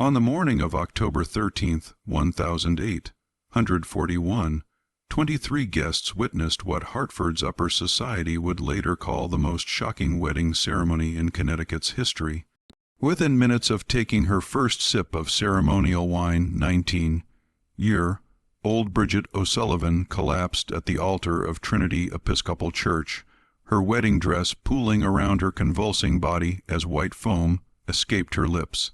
On the morning of October 13th, 141, 23 guests witnessed what Hartford's upper society would later call the most shocking wedding ceremony in Connecticut's history. Within minutes of taking her first sip of ceremonial wine, 19-year-old Bridget O'Sullivan collapsed at the altar of Trinity Episcopal Church, her wedding dress pooling around her convulsing body as white foam escaped her lips.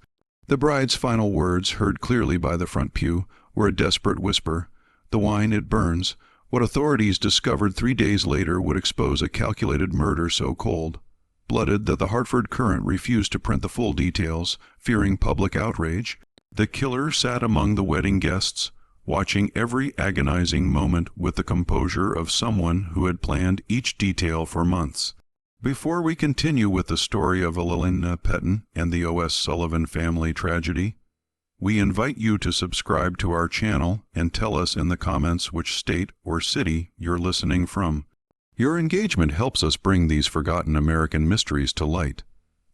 The bride's final words, heard clearly by the front pew, were a desperate whisper, "The wine, it burns." What authorities discovered 3 days later would expose a calculated murder so cold-blooded that the Hartford Courant refused to print the full details, fearing public outrage. The killer sat among the wedding guests, watching every agonizing moment with the composure of someone who had planned each detail for months. Before we continue with the story of Elena Pettin and the O.S. Sullivan family tragedy, we invite you to subscribe to our channel and tell us in the comments which state or city you're listening from. Your engagement helps us bring these forgotten American mysteries to light.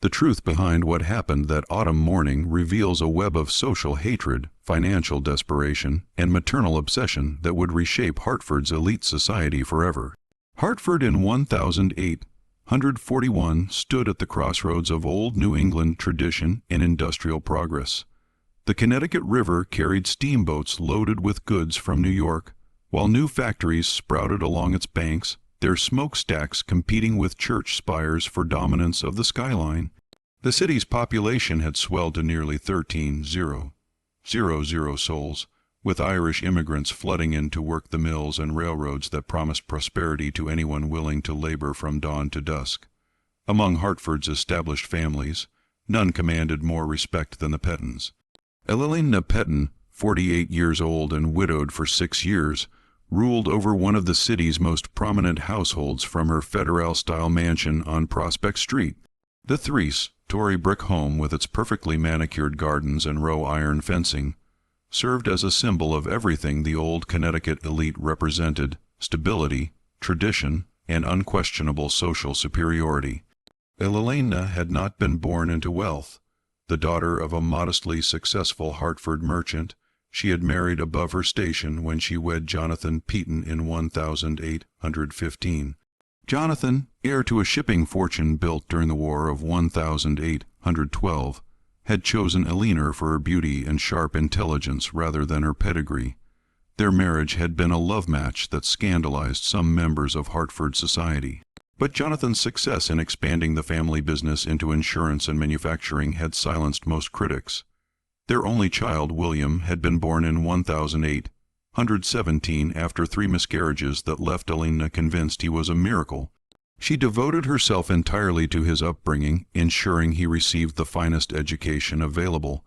The truth behind what happened that autumn morning reveals a web of social hatred, financial desperation, and maternal obsession that would reshape Hartford's elite society forever. Hartford in 1841 stood at the crossroads of old New England tradition and industrial progress. The Connecticut River carried steamboats loaded with goods from New York, while new factories sprouted along its banks, their smokestacks competing with church spires for dominance of the skyline. The city's population had swelled to nearly 13,000 souls, with Irish immigrants flooding in to work the mills and railroads that promised prosperity to anyone willing to labor from dawn to dusk. Among Hartford's established families, none commanded more respect than the Pettins. Elena Pettin, 48 years old and widowed for 6 years, ruled over one of the city's most prominent households from her Federal-style mansion on Prospect Street. The three-story brick home with its perfectly manicured gardens and row-iron fencing served as a symbol of everything the old Connecticut elite represented: stability, tradition, and unquestionable social superiority. Elena had not been born into wealth. The daughter of a modestly successful Hartford merchant, she had married above her station when she wed Jonathan Pettin in 1815. Jonathan, heir to a shipping fortune built during the War of 1812, had chosen Elena for her beauty and sharp intelligence rather than her pedigree. Their marriage had been a love match that scandalized some members of Hartford society. But Jonathan's success in expanding the family business into insurance and manufacturing had silenced most critics. Their only child, William, had been born in 1817 after 3 miscarriages that left Elena convinced he was a miracle. She devoted herself entirely to his upbringing, ensuring he received the finest education available.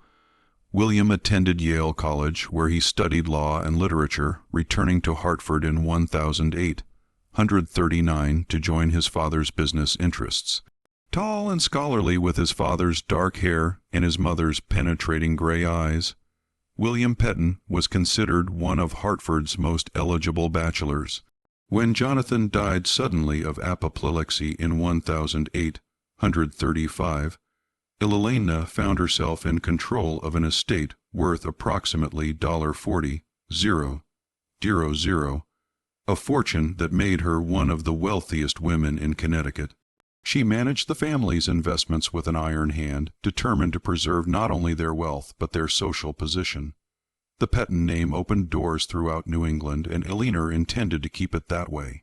William attended Yale College, where he studied law and literature, returning to Hartford in 1839 to join his father's business interests. Tall and scholarly, with his father's dark hair and his mother's penetrating gray eyes, William Pettin was considered one of Hartford's most eligible bachelors. When Jonathan died suddenly of apoplexy in 1835, Elena found herself in control of an estate worth approximately $40,000, a fortune that made her one of the wealthiest women in Connecticut. She managed the family's investments with an iron hand, determined to preserve not only their wealth but their social position. The Pettin name opened doors throughout New England, and Elena intended to keep it that way.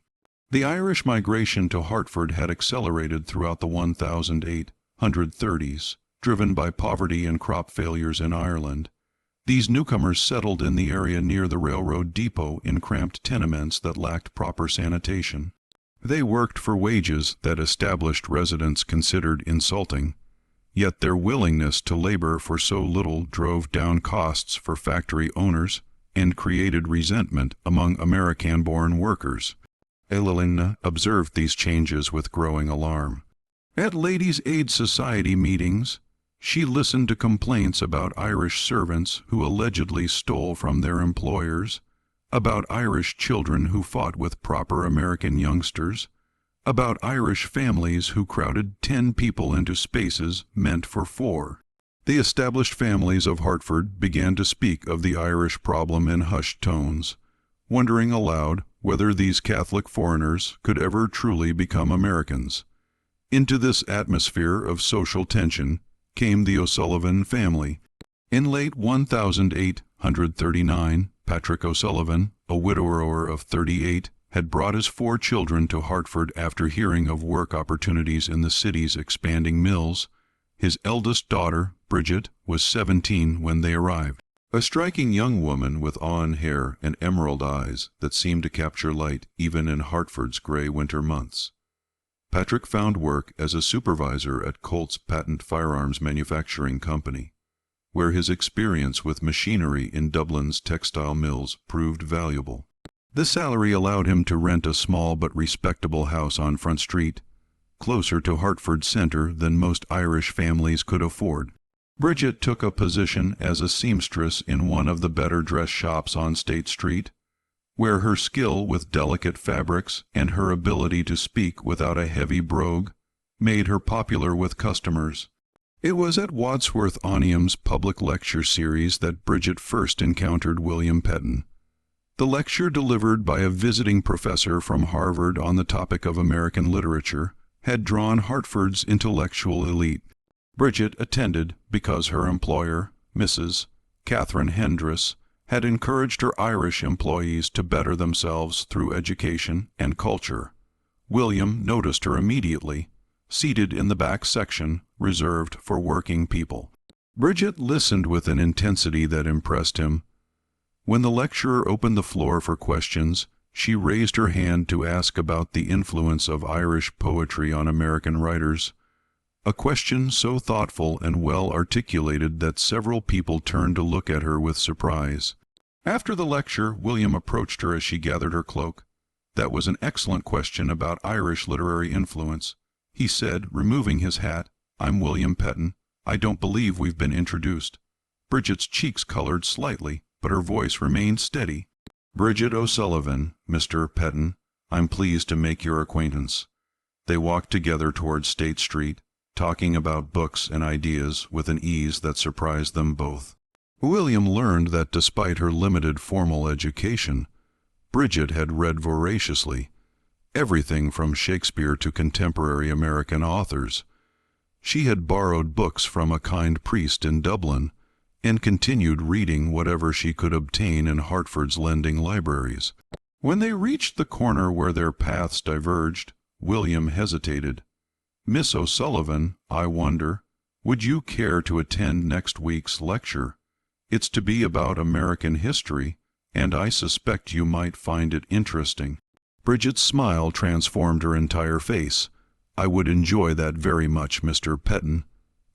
The Irish migration to Hartford had accelerated throughout the 1830s, driven by poverty and crop failures in Ireland. These newcomers settled in the area near the railroad depot in cramped tenements that lacked proper sanitation. They worked for wages that established residents considered insulting, yet their willingness to labor for so little drove down costs for factory owners and created resentment among American-born workers. Elena observed these changes with growing alarm. At Ladies' Aid Society meetings, she listened to complaints about Irish servants who allegedly stole from their employers, about Irish children who fought with proper American youngsters, about Irish families who crowded 10 people into spaces meant for 4. The established families of Hartford began to speak of the Irish problem in hushed tones, wondering aloud whether these Catholic foreigners could ever truly become Americans. Into this atmosphere of social tension came the O'Sullivan family. In late 1839, Patrick O'Sullivan, a widower of 38, had brought his 4 children to Hartford after hearing of work opportunities in the city's expanding mills. His eldest daughter, Bridget, was 17 when they arrived. A striking young woman with auburn hair and emerald eyes that seemed to capture light even in Hartford's gray winter months. Patrick found work as a supervisor at Colt's patent firearms manufacturing company, where his experience with machinery in Dublin's textile mills proved valuable. The salary allowed him to rent a small but respectable house on Front Street, closer to Hartford Center than most Irish families could afford. Bridget took a position as a seamstress in one of the better-dressed shops on State Street, where her skill with delicate fabrics and her ability to speak without a heavy brogue made her popular with customers. It was at Wadsworth Atheneum's public lecture series that Bridget first encountered William Pettin. The lecture, delivered by a visiting professor from Harvard on the topic of American literature, had drawn Hartford's intellectual elite. Bridget attended because her employer, Mrs. Catherine Hendress, had encouraged her Irish employees to better themselves through education and culture. William noticed her immediately, seated in the back section reserved for working people. Bridget listened with an intensity that impressed him. When the lecturer opened the floor for questions, she raised her hand to ask about the influence of Irish poetry on American writers, a question so thoughtful and well articulated that several people turned to look at her with surprise. After the lecture, William approached her as she gathered her cloak. "That was an excellent question about Irish literary influence," he said, removing his hat. "I'm William Pettin. I don't believe we've been introduced." Bridget's cheeks colored slightly, but her voice remained steady. "Bridget O'Sullivan, Mr. Pettin. I'm pleased to make your acquaintance." They walked together toward State Street, talking about books and ideas with an ease that surprised them both. William learned that despite her limited formal education, Bridget had read voraciously, everything from Shakespeare to contemporary American authors. She had borrowed books from a kind priest in Dublin and continued reading whatever she could obtain in Hartford's lending libraries. When they reached the corner where their paths diverged, William hesitated. "Miss O'Sullivan, I wonder, would you care to attend next week's lecture? It's to be about American history, and I suspect you might find it interesting." Bridget's smile transformed her entire face. "I would enjoy that very much, Mr. Pettin."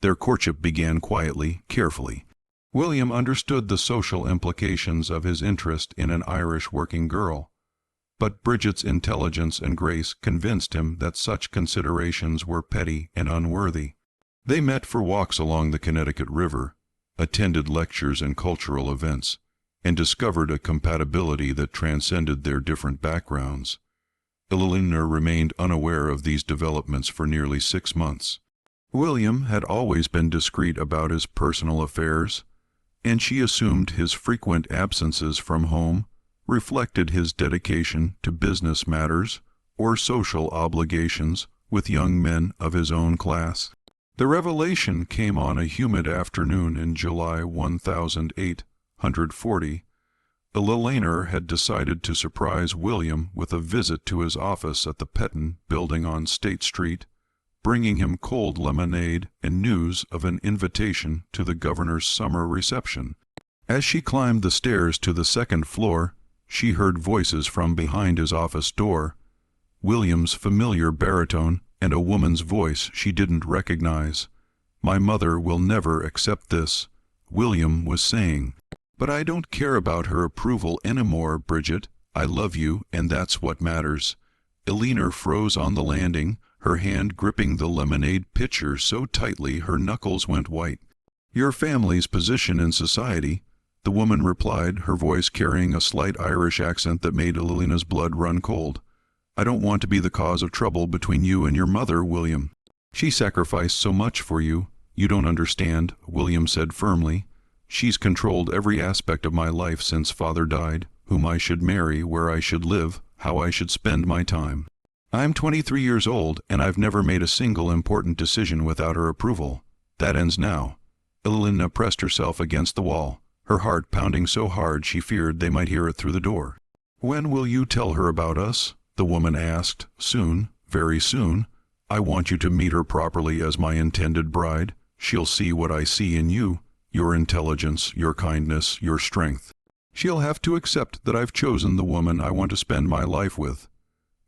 Their courtship began quietly, carefully. William understood the social implications of his interest in an Irish working girl, but Bridget's intelligence and grace convinced him that such considerations were petty and unworthy. They met for walks along the Connecticut River, attended lectures and cultural events, and discovered a compatibility that transcended their different backgrounds. Eleanor remained unaware of these developments for nearly 6 months. William had always been discreet about his personal affairs, and she assumed his frequent absences from home reflected his dedication to business matters or social obligations with young men of his own class. The revelation came on a humid afternoon in July 1840. Eleanor had decided to surprise William with a visit to his office at the Pettin building on State Street, bringing him cold lemonade and news of an invitation to the governor's summer reception. As she climbed the stairs to the second floor, she heard voices from behind his office door, William's familiar baritone and a woman's voice she didn't recognize. "My mother will never accept this," William was saying. "But I don't care about her approval anymore, Bridget. I love you, and that's what matters." Eleanor froze on the landing, her hand gripping the lemonade pitcher so tightly her knuckles went white. "Your family's position in society," the woman replied, her voice carrying a slight Irish accent that made Eleanor's blood run cold. "I don't want to be the cause of trouble between you and your mother, William. She sacrificed so much for you. "You don't understand," William said firmly. "She's controlled every aspect of my life since Father died, whom I should marry, where I should live, how I should spend my time. I'm 23 years old, and I've never made a single important decision without her approval. That ends now." Evelina pressed herself against the wall, her heart pounding so hard she feared they might hear it through the door. "When will you tell her about us?" the woman asked. "Soon, very soon. I want you to meet her properly as my intended bride. She'll see what I see in you, your intelligence, your kindness, your strength. She'll have to accept that I've chosen the woman I want to spend my life with."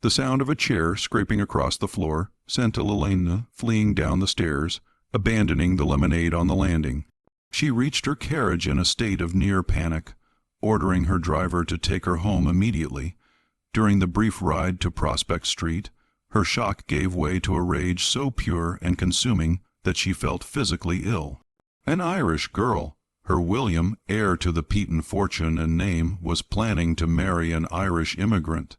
The sound of a chair scraping across the floor sent Evelina fleeing down the stairs, abandoning the lemonade on the landing. She reached her carriage in a state of near panic, ordering her driver to take her home immediately. During the brief ride to Prospect Street, her shock gave way to a rage so pure and consuming that she felt physically ill. An Irish girl, her William, heir to the Peaton fortune and name, was planning to marry an Irish immigrant.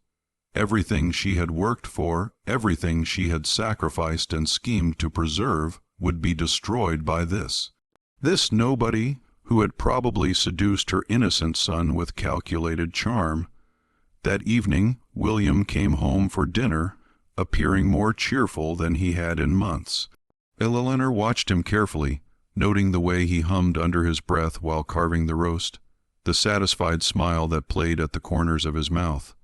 Everything she had worked for, everything she had sacrificed and schemed to preserve, would be destroyed by this. This nobody, who had probably seduced her innocent son with calculated charm. That evening, William came home for dinner, appearing more cheerful than he had in months. Elinor watched him carefully, noting the way he hummed under his breath while carving the roast, the satisfied smile that played at the corners of his mouth.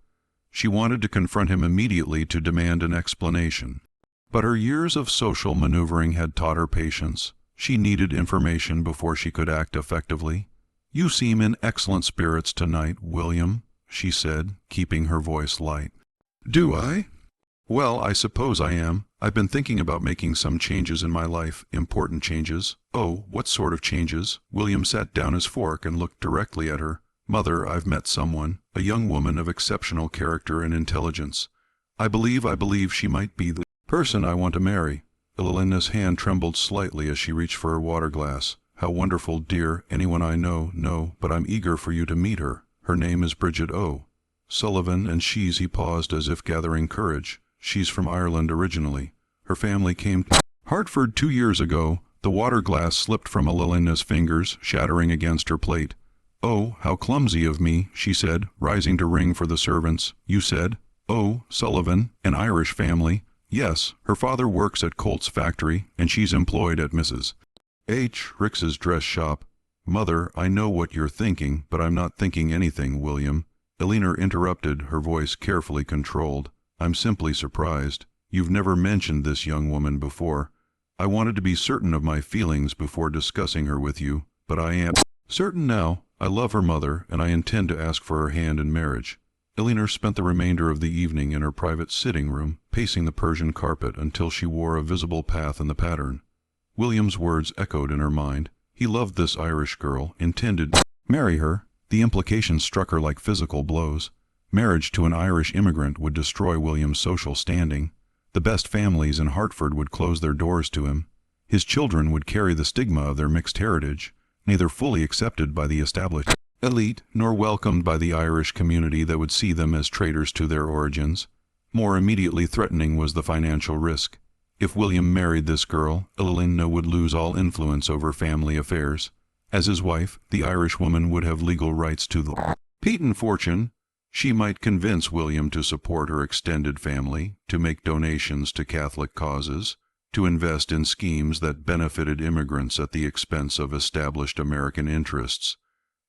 She wanted to confront him immediately to demand an explanation. But her years of social maneuvering had taught her patience. She needed information before she could act effectively. "You seem in excellent spirits tonight, William," she said, keeping her voice light. "Do I? Well, I suppose I am. I've been thinking about making some changes in my life, important changes." "Oh, what sort of changes?" William set down his fork and looked directly at her. "Mother, I've met someone, a young woman of exceptional character and intelligence. I believe she might be the person I want to marry." Evelina's hand trembled slightly as she reached for her water glass. "How wonderful, dear. Anyone I know, no, but I'm eager for you to meet her. Her name is Bridget O. Sullivan, and he paused as if gathering courage. "She's from Ireland originally. Her family came to Hartford 2 years ago." The water glass slipped from Evelina's fingers, shattering against her plate. "Oh, how clumsy of me," she said, rising to ring for the servants. "You said, oh, Sullivan, an Irish family." "Yes, her father works at Colt's factory, and she's employed at Mrs. H. Ricks's dress shop." "Mother, I know what you're thinking, but I'm not thinking anything, William." Elinor interrupted, her voice carefully controlled. "I'm simply surprised. You've never mentioned this young woman before. I wanted to be certain of my feelings before discussing her with you, but I am certain now. I love her, mother, and I intend to ask for her hand in marriage." Elinor spent the remainder of the evening in her private sitting room, pacing the Persian carpet until she wore a visible path in the pattern. William's words echoed in her mind. He loved this Irish girl, intended to marry her. The implications struck her like physical blows. Marriage to an Irish immigrant would destroy William's social standing. The best families in Hartford would close their doors to him. His children would carry the stigma of their mixed heritage, neither fully accepted by the established elite nor welcomed by the Irish community that would see them as traitors to their origins. More immediately threatening was the financial risk. If William married this girl, Evelina would lose all influence over family affairs. As his wife, the Irish woman would have legal rights to the Peaton fortune. She might convince William to support her extended family, to make donations to Catholic causes, to invest in schemes that benefited immigrants at the expense of established American interests.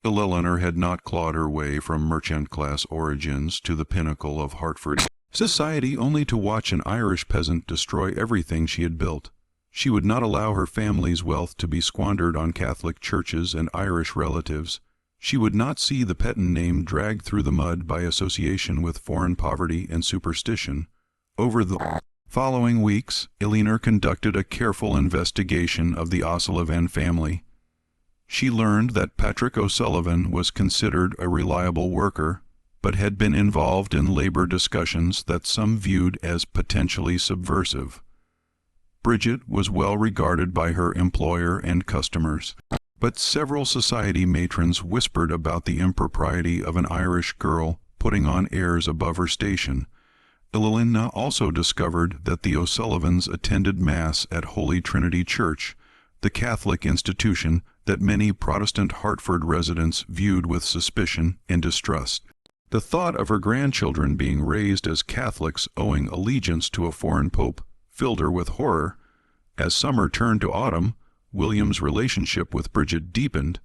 Elinor had not clawed her way from merchant-class origins to the pinnacle of Hartford society only to watch an Irish peasant destroy everything she had built. She would not allow her family's wealth to be squandered on Catholic churches and Irish relatives. She would not see the Peaton name dragged through the mud by association with foreign poverty and superstition. Over the following weeks, Elinor conducted a careful investigation of the O'Sullivan family. She learned that Patrick O'Sullivan was considered a reliable worker, but had been involved in labor discussions that some viewed as potentially subversive. Bridget was well regarded by her employer and customers, but several society matrons whispered about the impropriety of an Irish girl putting on airs above her station. Evelina also discovered that the O'Sullivans attended Mass at Holy Trinity Church, the Catholic institution that many Protestant Hartford residents viewed with suspicion and distrust. The thought of her grandchildren being raised as Catholics owing allegiance to a foreign pope filled her with horror. As summer turned to autumn, William's relationship with Bridget deepened.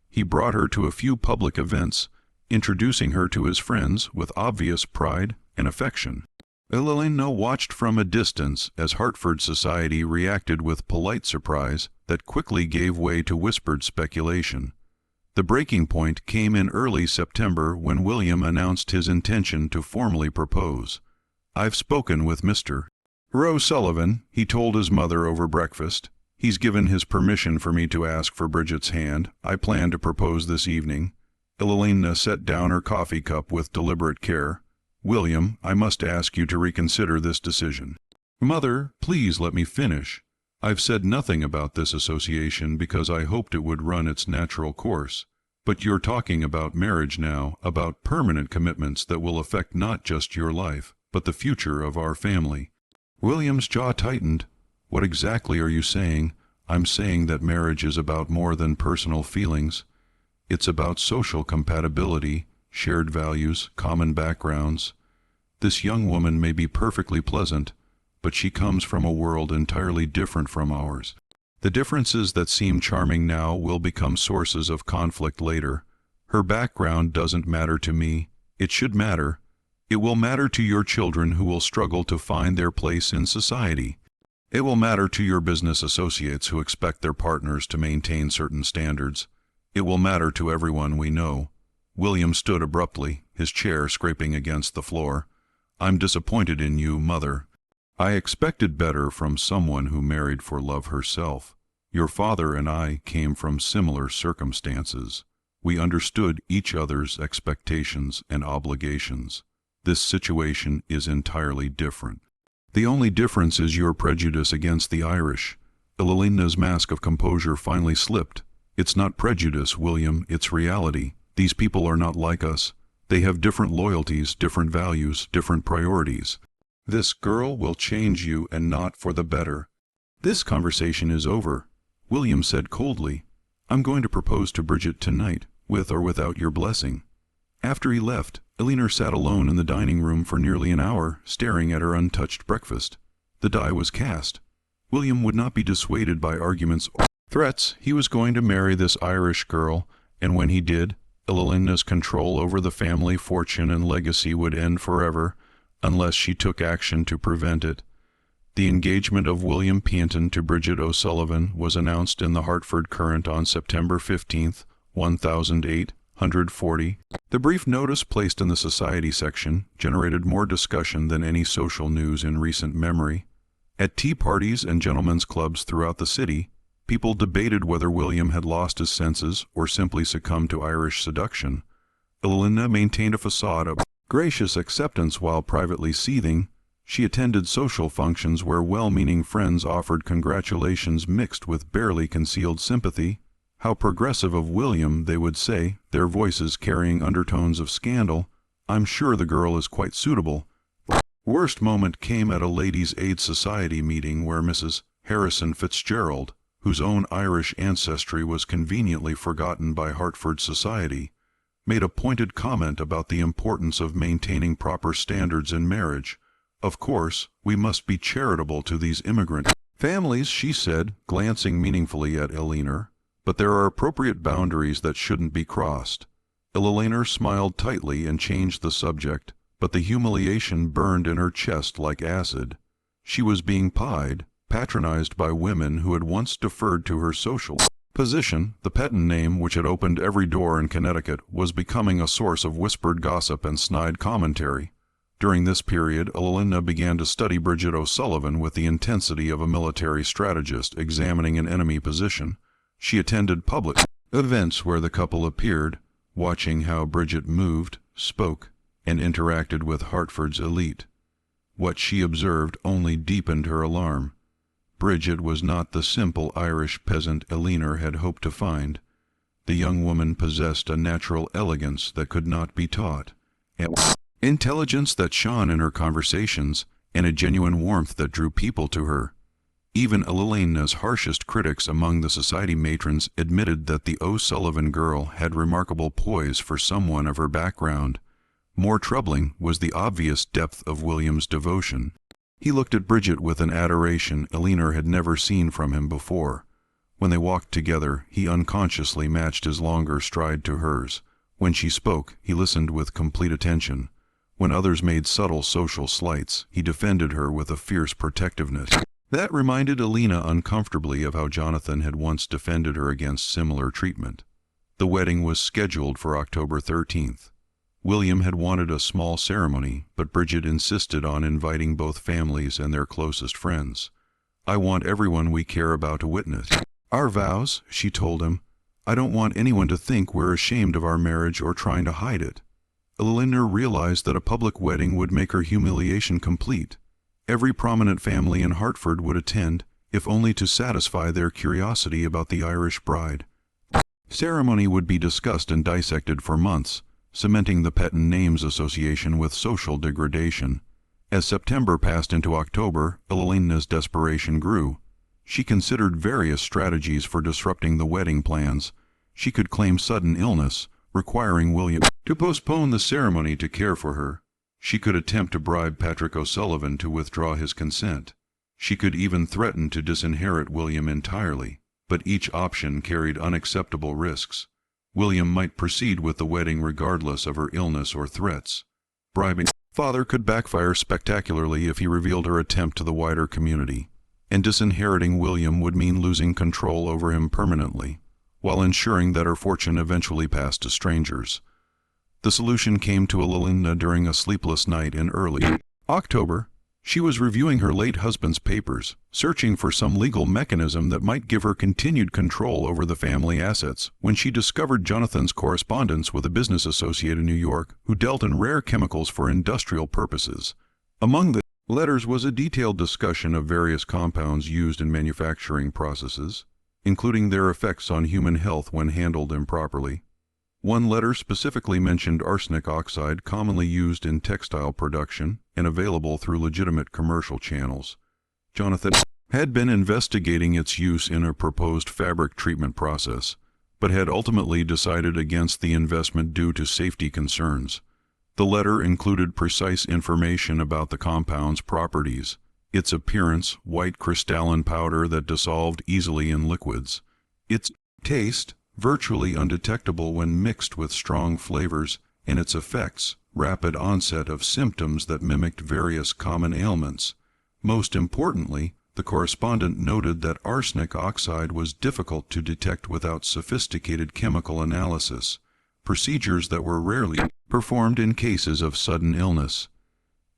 He brought her to a few public events, introducing her to his friends with obvious pride and affection. Elena watched from a distance as Hartford society reacted with polite surprise that quickly gave way to whispered speculation. The breaking point came in early September when William announced his intention to formally propose. "I've spoken with Mr. O'Sullivan," he told his mother over breakfast. "He's given his permission for me to ask for Bridget's hand. I plan to propose this evening." Elena set down her coffee cup with deliberate care. "William, I must ask you to reconsider this decision." "Mother, please let me finish. I've said nothing about this association because I hoped it would run its natural course. But you're talking about marriage now, about permanent commitments that will affect not just your life, but the future of our family." William's jaw tightened. "What exactly are you saying?" "I'm saying that marriage is about more than personal feelings. It's about social compatibility, shared values, common backgrounds. This young woman may be perfectly pleasant, but she comes from a world entirely different from ours. The differences that seem charming now will become sources of conflict later. Her background doesn't matter to me. It should matter. It will matter to your children who will struggle to find their place in society. It will matter to your business associates who expect their partners to maintain certain standards. It will matter to everyone we know." William stood abruptly, his chair scraping against the floor. "I'm disappointed in you, Mother. I expected better from someone who married for love herself. Your father and I came from similar circumstances. We understood each other's expectations and obligations. This situation is entirely different. The only difference is your prejudice against the Irish." Elena's mask of composure finally slipped. "It's not prejudice, William, it's reality. These people are not like us. They have different loyalties, different values, different priorities. This girl will change you, and not for the better." "This conversation is over," William said coldly. "I'm going to propose to Bridget tonight, with or without your blessing." After he left, Elena sat alone in the dining room for nearly an hour, staring at her untouched breakfast. The die was cast. William would not be dissuaded by arguments or threats. He was going to marry this Irish girl, and when he did, Elena's control over the family fortune and legacy would end forever, unless she took action to prevent it. The engagement of William Pianton to Bridget O'Sullivan was announced in the Hartford Courant on September 15th, 1840. The brief notice placed in the society section generated more discussion than any social news in recent memory. At tea parties and gentlemen's clubs throughout the city, people debated whether William had lost his senses or simply succumbed to Irish seduction. Elena maintained a facade of gracious acceptance while privately seething. She attended social functions where well-meaning friends offered congratulations mixed with barely concealed sympathy. "How progressive of William," they would say, their voices carrying undertones of scandal. "I'm sure the girl is quite suitable." Worst moment came at a Ladies' Aid Society meeting where Mrs. Harrison Fitzgerald, whose own Irish ancestry was conveniently forgotten by Hartford society, made a pointed comment about the importance of maintaining proper standards in marriage. "Of course, we must be charitable to these immigrant families," she said, glancing meaningfully at Elena, "but there are appropriate boundaries that shouldn't be crossed." Elena smiled tightly and changed the subject, but the humiliation burned in her chest like acid. She was being pied, patronized by women who had once deferred to her social position. The Petton name, which had opened every door in Connecticut, was becoming a source of whispered gossip and snide commentary. During this period, Elena began to study Bridget O'Sullivan with the intensity of a military strategist examining an enemy position. She attended public events where the couple appeared, watching how Bridget moved, spoke, and interacted with Hartford's elite. What she observed only deepened her alarm. Bridget was not the simple Irish peasant Elena had hoped to find. The young woman possessed a natural elegance that could not be taught, intelligence that shone in her conversations, and a genuine warmth that drew people to her. Even Elena's harshest critics among the society matrons admitted that the O'Sullivan girl had remarkable poise for someone of her background. More troubling was the obvious depth of William's devotion. He looked at Bridget with an adoration Elena had never seen from him before. When they walked together, he unconsciously matched his longer stride to hers. When she spoke, he listened with complete attention. When others made subtle social slights, he defended her with a fierce protectiveness. That reminded Elena uncomfortably of how Jonathan had once defended her against similar treatment. The wedding was scheduled for October 13th. William had wanted a small ceremony, but Bridget insisted on inviting both families and their closest friends. "I want everyone we care about to witness our vows," she told him. "I don't want anyone to think we're ashamed of our marriage or trying to hide it." Elena realized that a public wedding would make her humiliation complete. Every prominent family in Hartford would attend, if only to satisfy their curiosity about the Irish bride. Ceremony would be discussed and dissected for months, cementing the Petton names association with social degradation. As September passed into October, Elena's desperation grew. She considered various strategies for disrupting the wedding plans. She could claim sudden illness, requiring William to postpone the ceremony to care for her. She could attempt to bribe Patrick O'Sullivan to withdraw his consent. She could even threaten to disinherit William entirely, but each option carried unacceptable risks. William might proceed with the wedding regardless of her illness or threats. Bribing father could backfire spectacularly if he revealed her attempt to the wider community, and disinheriting William would mean losing control over him permanently, while ensuring that her fortune eventually passed to strangers. The solution came to Elena during a sleepless night in early October. She was reviewing her late husband's papers, searching for some legal mechanism that might give her continued control over the family assets, when she discovered Jonathan's correspondence with a business associate in New York who dealt in rare chemicals for industrial purposes. Among the letters was a detailed discussion of various compounds used in manufacturing processes, including their effects on human health when handled improperly. One letter specifically mentioned arsenic oxide, commonly used in textile production and available through legitimate commercial channels. Jonathan had been investigating its use in a proposed fabric treatment process, but had ultimately decided against the investment due to safety concerns. The letter included precise information about the compound's properties: its appearance, white crystalline powder that dissolved easily in liquids; its taste, virtually undetectable when mixed with strong flavors; and its effects, rapid onset of symptoms that mimicked various common ailments. Most importantly, the correspondent noted that arsenic oxide was difficult to detect without sophisticated chemical analysis, procedures that were rarely performed in cases of sudden illness.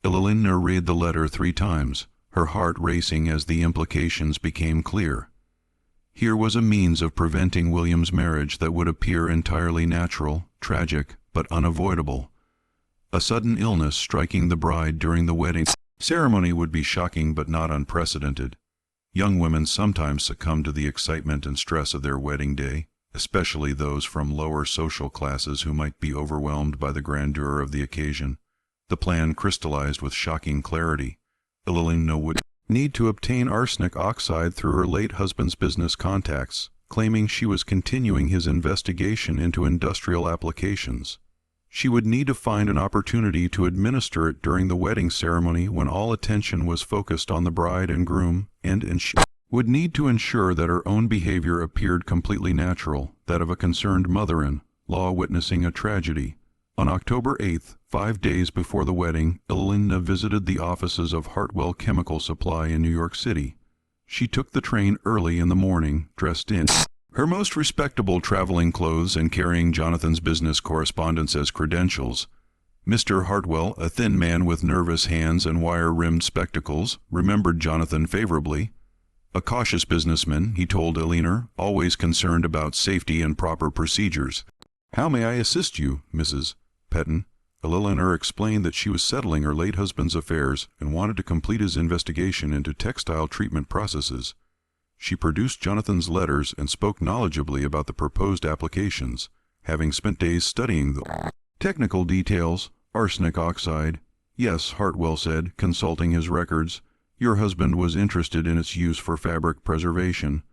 Elena read the letter 3 times, her heart racing as the implications became clear. Here was a means of preventing William's marriage that would appear entirely natural, tragic, but unavoidable. A sudden illness striking the bride during the wedding ceremony would be shocking but not unprecedented. Young women sometimes succumb to the excitement and stress of their wedding day, especially those from lower social classes who might be overwhelmed by the grandeur of the occasion. The plan crystallized with shocking clarity. Elena would need to obtain arsenic oxide through her late husband's business contacts, claiming she was continuing his investigation into industrial applications. She would need to find an opportunity to administer it during the wedding ceremony when all attention was focused on the bride and groom, and she would need to ensure that her own behavior appeared completely natural, that of a concerned mother-in-law witnessing a tragedy. On October 8th, 5 days before the wedding, Elena visited the offices of Hartwell Chemical Supply in New York City. She took the train early in the morning, dressed in her most respectable traveling clothes and carrying Jonathan's business correspondence as credentials. Mr. Hartwell, a thin man with nervous hands and wire-rimmed spectacles, remembered Jonathan favorably. A cautious businessman, he told Elena, always concerned about safety and proper procedures. "How may I assist you, Mrs. Petton?" Elena explained that she was settling her late husband's affairs and wanted to complete his investigation into textile treatment processes. She produced Jonathan's letters and spoke knowledgeably about the proposed applications, having spent days studying the technical details. "Arsenic oxide. Yes," Hartwell said, consulting his records. Your husband was interested in its use for fabric preservation.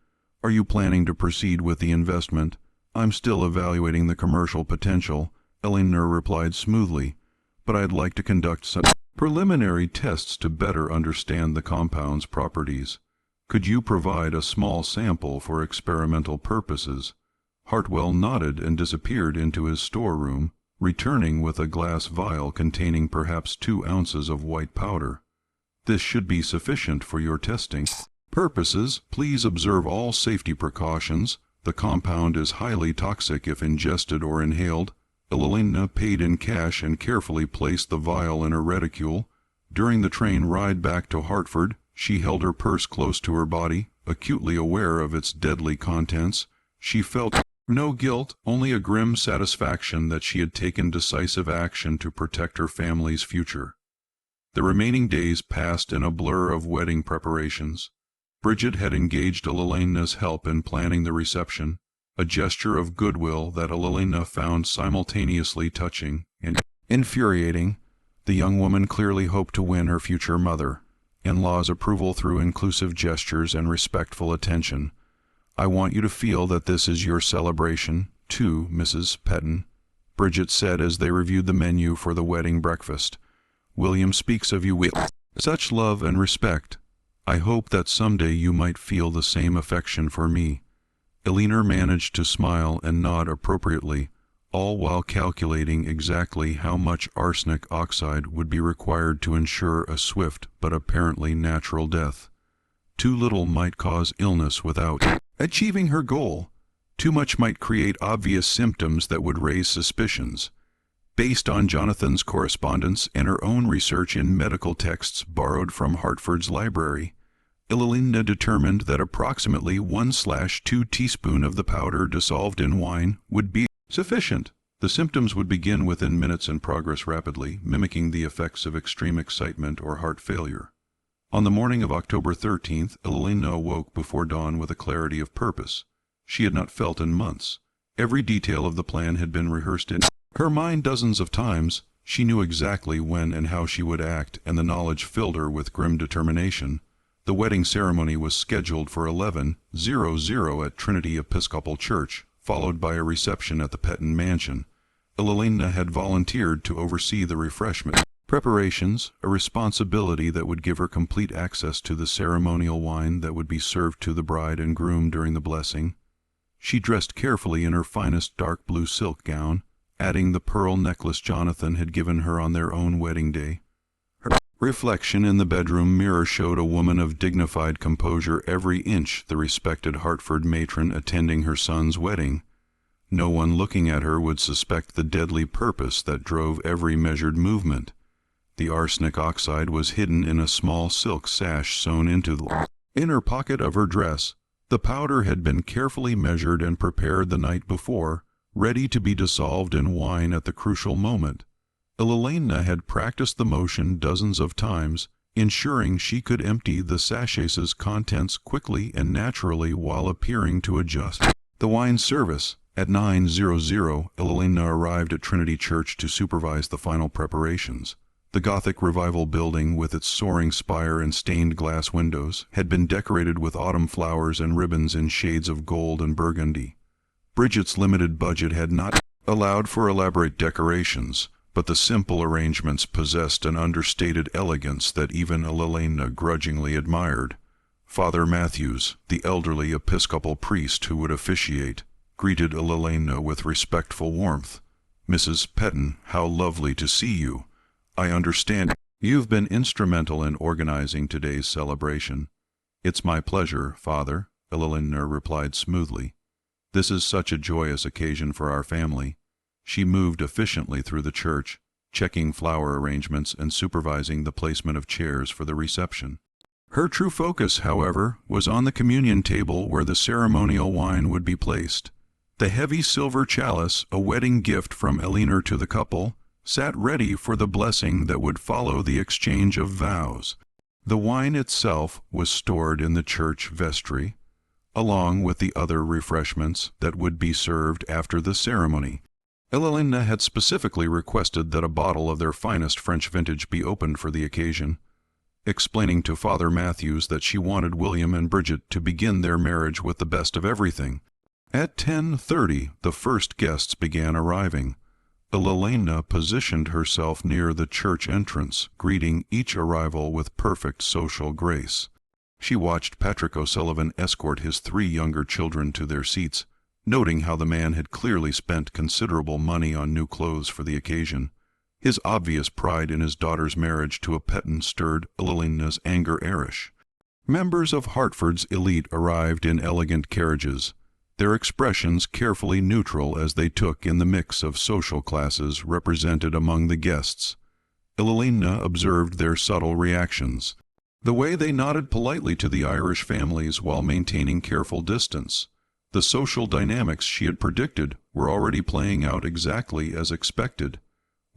Are you planning to proceed with the investment? I'm still evaluating the commercial potential, Elena replied smoothly, but I'd like to conduct some preliminary tests to better understand the compound's properties. Could you provide a small sample for experimental purposes? Hartwell nodded and disappeared into his storeroom, returning with a glass vial containing perhaps 2 ounces of white powder. This should be sufficient for your testing purposes. Please observe all safety precautions. The compound is highly toxic if ingested or inhaled. Elena paid in cash and carefully placed the vial in her reticule. During the train ride back to Hartford, she held her purse close to her body, acutely aware of its deadly contents. She felt no guilt, only a grim satisfaction that she had taken decisive action to protect her family's future. The remaining days passed in a blur of wedding preparations. Bridget had engaged Elena's help in planning the reception, a gesture of goodwill that Elena found simultaneously touching and infuriating. The young woman clearly hoped to win her future mother-in-law's approval through inclusive gestures and respectful attention. I want you to feel that this is your celebration, too, Mrs. Petton, Bridget said as they reviewed the menu for the wedding breakfast. William speaks of you with such love and respect. I hope that someday you might feel the same affection for me. Elena managed to smile and nod appropriately, all while calculating exactly how much arsenic oxide would be required to ensure a swift but apparently natural death. Too little might cause illness without achieving her goal. Too much might create obvious symptoms that would raise suspicions. Based on Jonathan's correspondence and her own research in medical texts borrowed from Hartford's library, Elena determined that approximately 1/2 teaspoon of the powder dissolved in wine would be sufficient. The symptoms would begin within minutes and progress rapidly, mimicking the effects of extreme excitement or heart failure. On the morning of October 13th, Elena awoke before dawn with a clarity of purpose she had not felt in months. Every detail of the plan had been rehearsed in her mind dozens of times. She knew exactly when and how she would act, and the knowledge filled her with grim determination. The wedding ceremony was scheduled for 11:00 at Trinity Episcopal Church, followed by a reception at the Petton mansion. Elena had volunteered to oversee the refreshment preparations, a responsibility that would give her complete access to the ceremonial wine that would be served to the bride and groom during the blessing. She dressed carefully in her finest dark blue silk gown, adding the pearl necklace Jonathan had given her on their own wedding day. Her reflection in the bedroom mirror showed a woman of dignified composure, every inch the respected Hartford matron attending her son's wedding. No one looking at her would suspect the deadly purpose that drove every measured movement. The arsenic oxide was hidden in a small silk sash sewn into the inner pocket of her dress. The powder had been carefully measured and prepared the night before, ready to be dissolved in wine at the crucial moment. Elena had practiced the motion dozens of times, ensuring she could empty the sachets' contents quickly and naturally while appearing to adjust the wine service. At 9:00, Elena arrived at Trinity Church to supervise the final preparations. The Gothic Revival building, with its soaring spire and stained glass windows, had been decorated with autumn flowers and ribbons in shades of gold and burgundy. Bridget's limited budget had not allowed for elaborate decorations, but the simple arrangements possessed an understated elegance that even Elena grudgingly admired. Father Matthews, the elderly Episcopal priest who would officiate, greeted Elena with respectful warmth. "Mrs. Petton, how lovely to see you. I understand you've been instrumental in organizing today's celebration." "It's my pleasure, Father," Elena replied smoothly. "This is such a joyous occasion for our family." She moved efficiently through the church, checking flower arrangements and supervising the placement of chairs for the reception. Her true focus, however, was on the communion table where the ceremonial wine would be placed. The heavy silver chalice, a wedding gift from Elena to the couple, sat ready for the blessing that would follow the exchange of vows. The wine itself was stored in the church vestry, along with the other refreshments that would be served after the ceremony. Elena had specifically requested that a bottle of their finest French vintage be opened for the occasion. explaining to Father Matthews that she wanted William and Bridget to begin their marriage with the best of everything. At 10:30, the first guests began arriving. Elena positioned herself near the church entrance, greeting each arrival with perfect social grace. She watched Patrick O'Sullivan escort his 3 younger children to their seats, noting how the man had clearly spent considerable money on new clothes for the occasion. His obvious pride in his daughter's marriage to a Petton stirred Elena's anger arish. Members of Hartford's elite arrived in elegant carriages, their expressions carefully neutral as they took in the mix of social classes represented among the guests. Elena observed their subtle reactions, the way they nodded politely to the Irish families while maintaining careful distance. The social dynamics she had predicted were already playing out exactly as expected.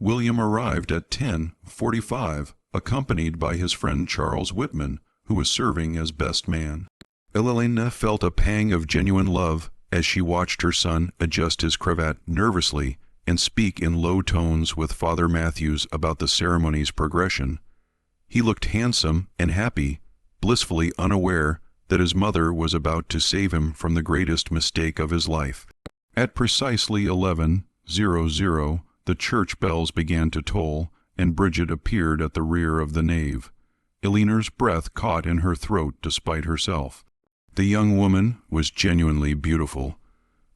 William arrived at 10:45, accompanied by his friend Charles Whitman, who was serving as best man. Elena felt a pang of genuine love as she watched her son adjust his cravat nervously and speak in low tones with Father Matthews about the ceremony's progression. He looked handsome and happy, blissfully unaware that his mother was about to save him from the greatest mistake of his life. At precisely 11:00, the church bells began to toll, and Bridget appeared at the rear of the nave. Eleanor's breath caught in her throat despite herself. The young woman was genuinely beautiful,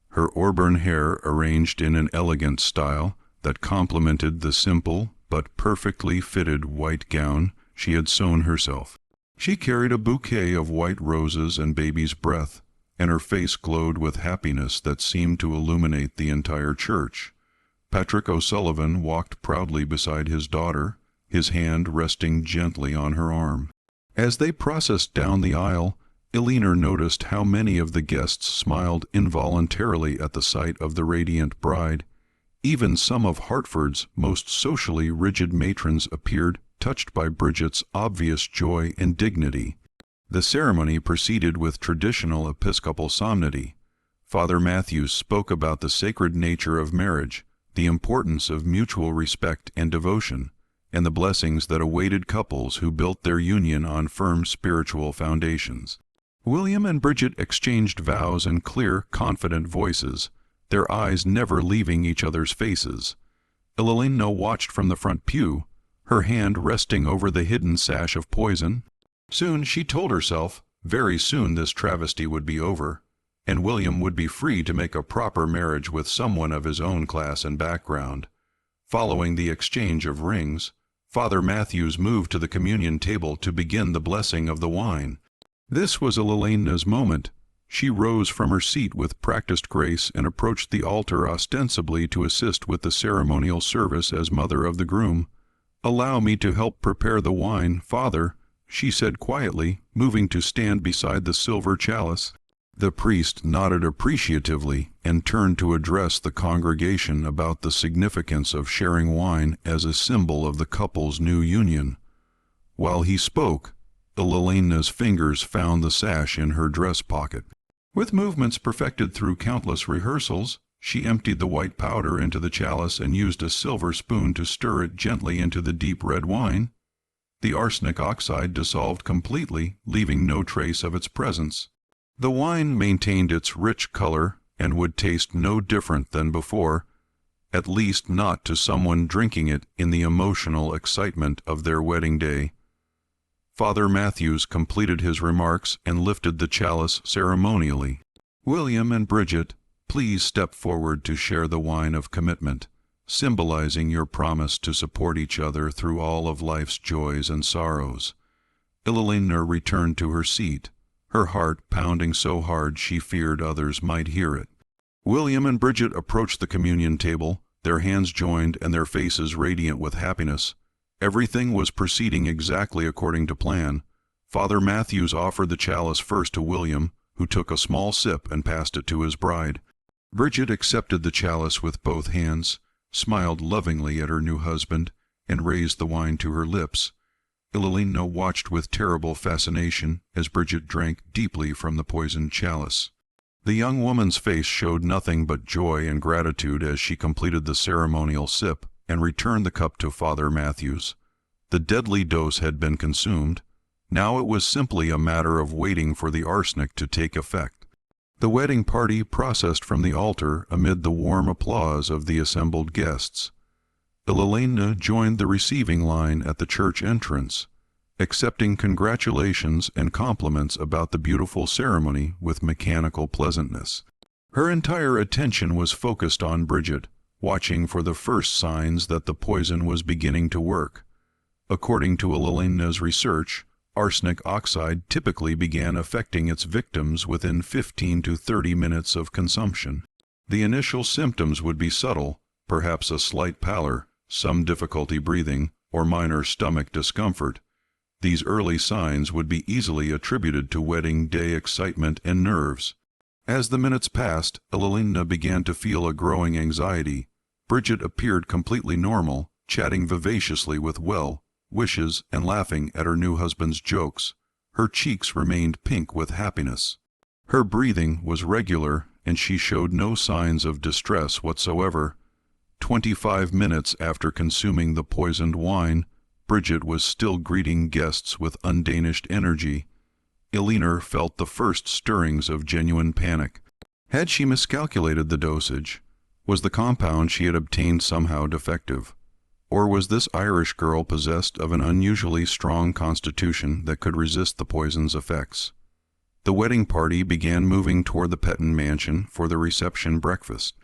her auburn hair arranged in an elegant style that complemented the simple but perfectly fitted white gown she had sewn herself. She carried a bouquet of white roses and baby's breath, and her face glowed with happiness that seemed to illuminate the entire church. Patrick O'Sullivan walked proudly beside his daughter, his hand resting gently on her arm. As they processed down the aisle, Eleanor noticed how many of the guests smiled involuntarily at the sight of the radiant bride. Even some of Hartford's most socially rigid matrons appeared touched by Bridget's obvious joy and dignity. The ceremony proceeded with traditional Episcopal solemnity. Father Matthews spoke about the sacred nature of marriage, the importance of mutual respect and devotion, and the blessings that awaited couples who built their union on firm spiritual foundations. William and Bridget exchanged vows in clear, confident voices, their eyes never leaving each other's faces. Elena watched from the front pew, her hand resting over the hidden sash of poison. Soon, she told herself, very soon this travesty would be over, and William would be free to make a proper marriage with someone of his own class and background. Following the exchange of rings, Father Matthews moved to the communion table to begin the blessing of the wine. This was Elena's moment. She rose from her seat with practiced grace and approached the altar ostensibly to assist with the ceremonial service as mother of the groom. "Allow me to help prepare the wine, Father," she said quietly, moving to stand beside the silver chalice. The priest nodded appreciatively and turned to address the congregation about the significance of sharing wine as a symbol of the couple's new union. While he spoke, Elena's fingers found the sash in her dress pocket. With movements perfected through countless rehearsals, she emptied the white powder into the chalice and used a silver spoon to stir it gently into the deep red wine. The arsenic oxide dissolved completely, leaving no trace of its presence. The wine maintained its rich color and would taste no different than before, at least not to someone drinking it in the emotional excitement of their wedding day. Father Matthews completed his remarks and lifted the chalice ceremonially. "William and Bridget, please step forward to share the wine of commitment, symbolizing your promise to support each other through all of life's joys and sorrows." Elena returned to her seat, her heart pounding so hard she feared others might hear it. William and Bridget approached the communion table, their hands joined and their faces radiant with happiness. Everything was proceeding exactly according to plan. Father Matthews offered the chalice first to William, who took a small sip and passed it to his bride. Bridget accepted the chalice with both hands, smiled lovingly at her new husband, and raised the wine to her lips. Elena watched with terrible fascination as Bridget drank deeply from the poisoned chalice. The young woman's face showed nothing but joy and gratitude as she completed the ceremonial sip and returned the cup to Father Matthews. The deadly dose had been consumed, Now it was simply a matter of waiting for the arsenic to take effect. The wedding party processed from the altar amid the warm applause of the assembled guests. Elena joined the receiving line at the church entrance, accepting congratulations and compliments about the beautiful ceremony with mechanical pleasantness. Her entire attention was focused on Bridget, watching for the first signs that the poison was beginning to work. According to Elena's research, arsenic oxide typically began affecting its victims within 15 to 30 minutes of consumption. The initial symptoms would be subtle, perhaps a slight pallor, some difficulty breathing, or minor stomach discomfort. These early signs would be easily attributed to wedding day excitement and nerves. As the minutes passed, Elena began to feel a growing anxiety. Bridget appeared completely normal, chatting vivaciously with wishes and laughing at her new husband's jokes. Her cheeks remained pink with happiness. Her breathing was regular, and she showed no signs of distress whatsoever. 25 minutes after consuming the poisoned wine, Bridget was still greeting guests with undiminished energy. Elena felt the first stirrings of genuine panic. Had she miscalculated the dosage? Was the compound she had obtained somehow defective? Or was this Irish girl possessed of an unusually strong constitution that could resist the poison's effects? The wedding party began moving toward the Petton mansion for the reception breakfast.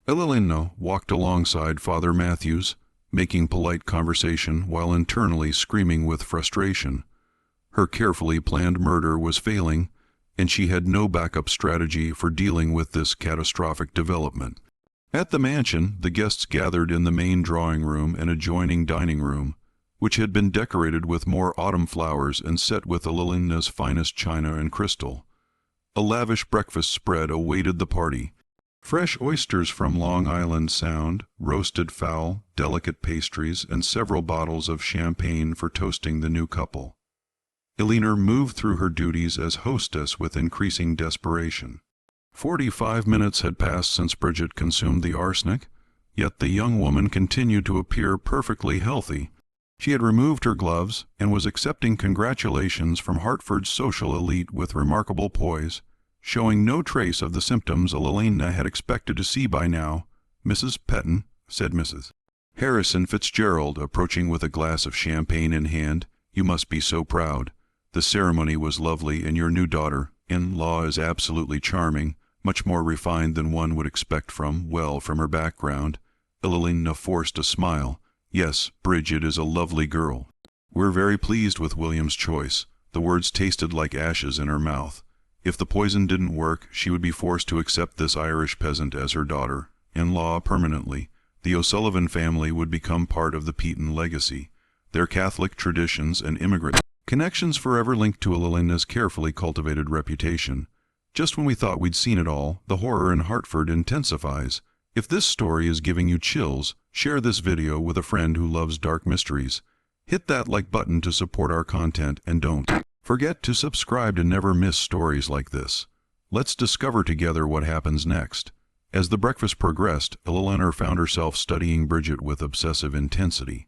Elena walked alongside Father Matthews, making polite conversation while internally screaming with frustration. Her carefully planned murder was failing, and she had no backup strategy for dealing with this catastrophic development. At the mansion, the guests gathered in the main drawing room and adjoining dining room, which had been decorated with more autumn flowers and set with Elena's finest china and crystal. A lavish breakfast spread awaited the party. Fresh oysters from Long Island Sound, roasted fowl, delicate pastries, and several bottles of champagne for toasting the new couple. Elena moved through her duties as hostess with increasing desperation. 45 minutes had passed since Bridget consumed the arsenic, yet the young woman continued to appear perfectly healthy. She had removed her gloves and was accepting congratulations from Hartford's social elite with remarkable poise, showing no trace of the symptoms Elena had expected to see by now. "Mrs. Petton," said Mrs. Harrison Fitzgerald, approaching with a glass of champagne in hand, "you must be so proud. The ceremony was lovely, and your new daughter-in-law is absolutely charming, much more refined than one would expect from her background." Elena forced a smile. "Yes, Bridget is a lovely girl. We're very pleased with William's choice." The words tasted like ashes in her mouth. If the poison didn't work, she would be forced to accept this Irish peasant as her daughter-in-law permanently. The O'Sullivan family would become part of the Petton legacy, their Catholic traditions and immigrant connections forever linked to Elena's carefully cultivated reputation. Just when we thought we'd seen it all, the horror in Hartford intensifies. If this story is giving you chills, share this video with a friend who loves dark mysteries. Hit that like button to support our content, and don't forget to subscribe to never miss stories like this. Let's discover together what happens next. As the breakfast progressed, Elena found herself studying Bridget with obsessive intensity.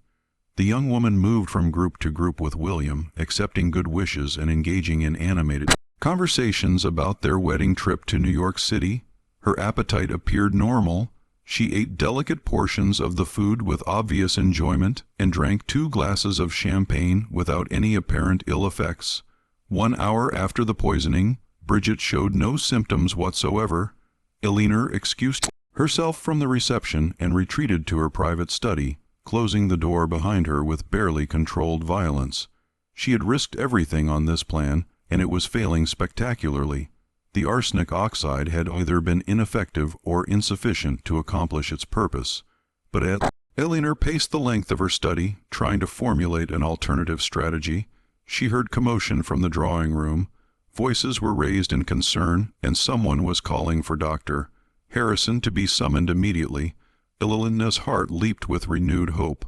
The young woman moved from group to group with William, accepting good wishes and engaging in animated conversations about their wedding trip to New York City. Her appetite appeared normal. She ate delicate portions of the food with obvious enjoyment and drank 2 glasses of champagne without any apparent ill effects. 1 hour after the poisoning, Bridget showed no symptoms whatsoever. Elena excused herself from the reception and retreated to her private study, closing the door behind her with barely controlled violence. She had risked everything on this plan, and it was failing spectacularly. The arsenic oxide had either been ineffective or insufficient to accomplish its purpose. But Elena paced the length of her study, trying to formulate an alternative strategy. She heard commotion from the drawing room. Voices were raised in concern, and someone was calling for Dr. Harrison to be summoned immediately. Elena's heart leaped with renewed hope.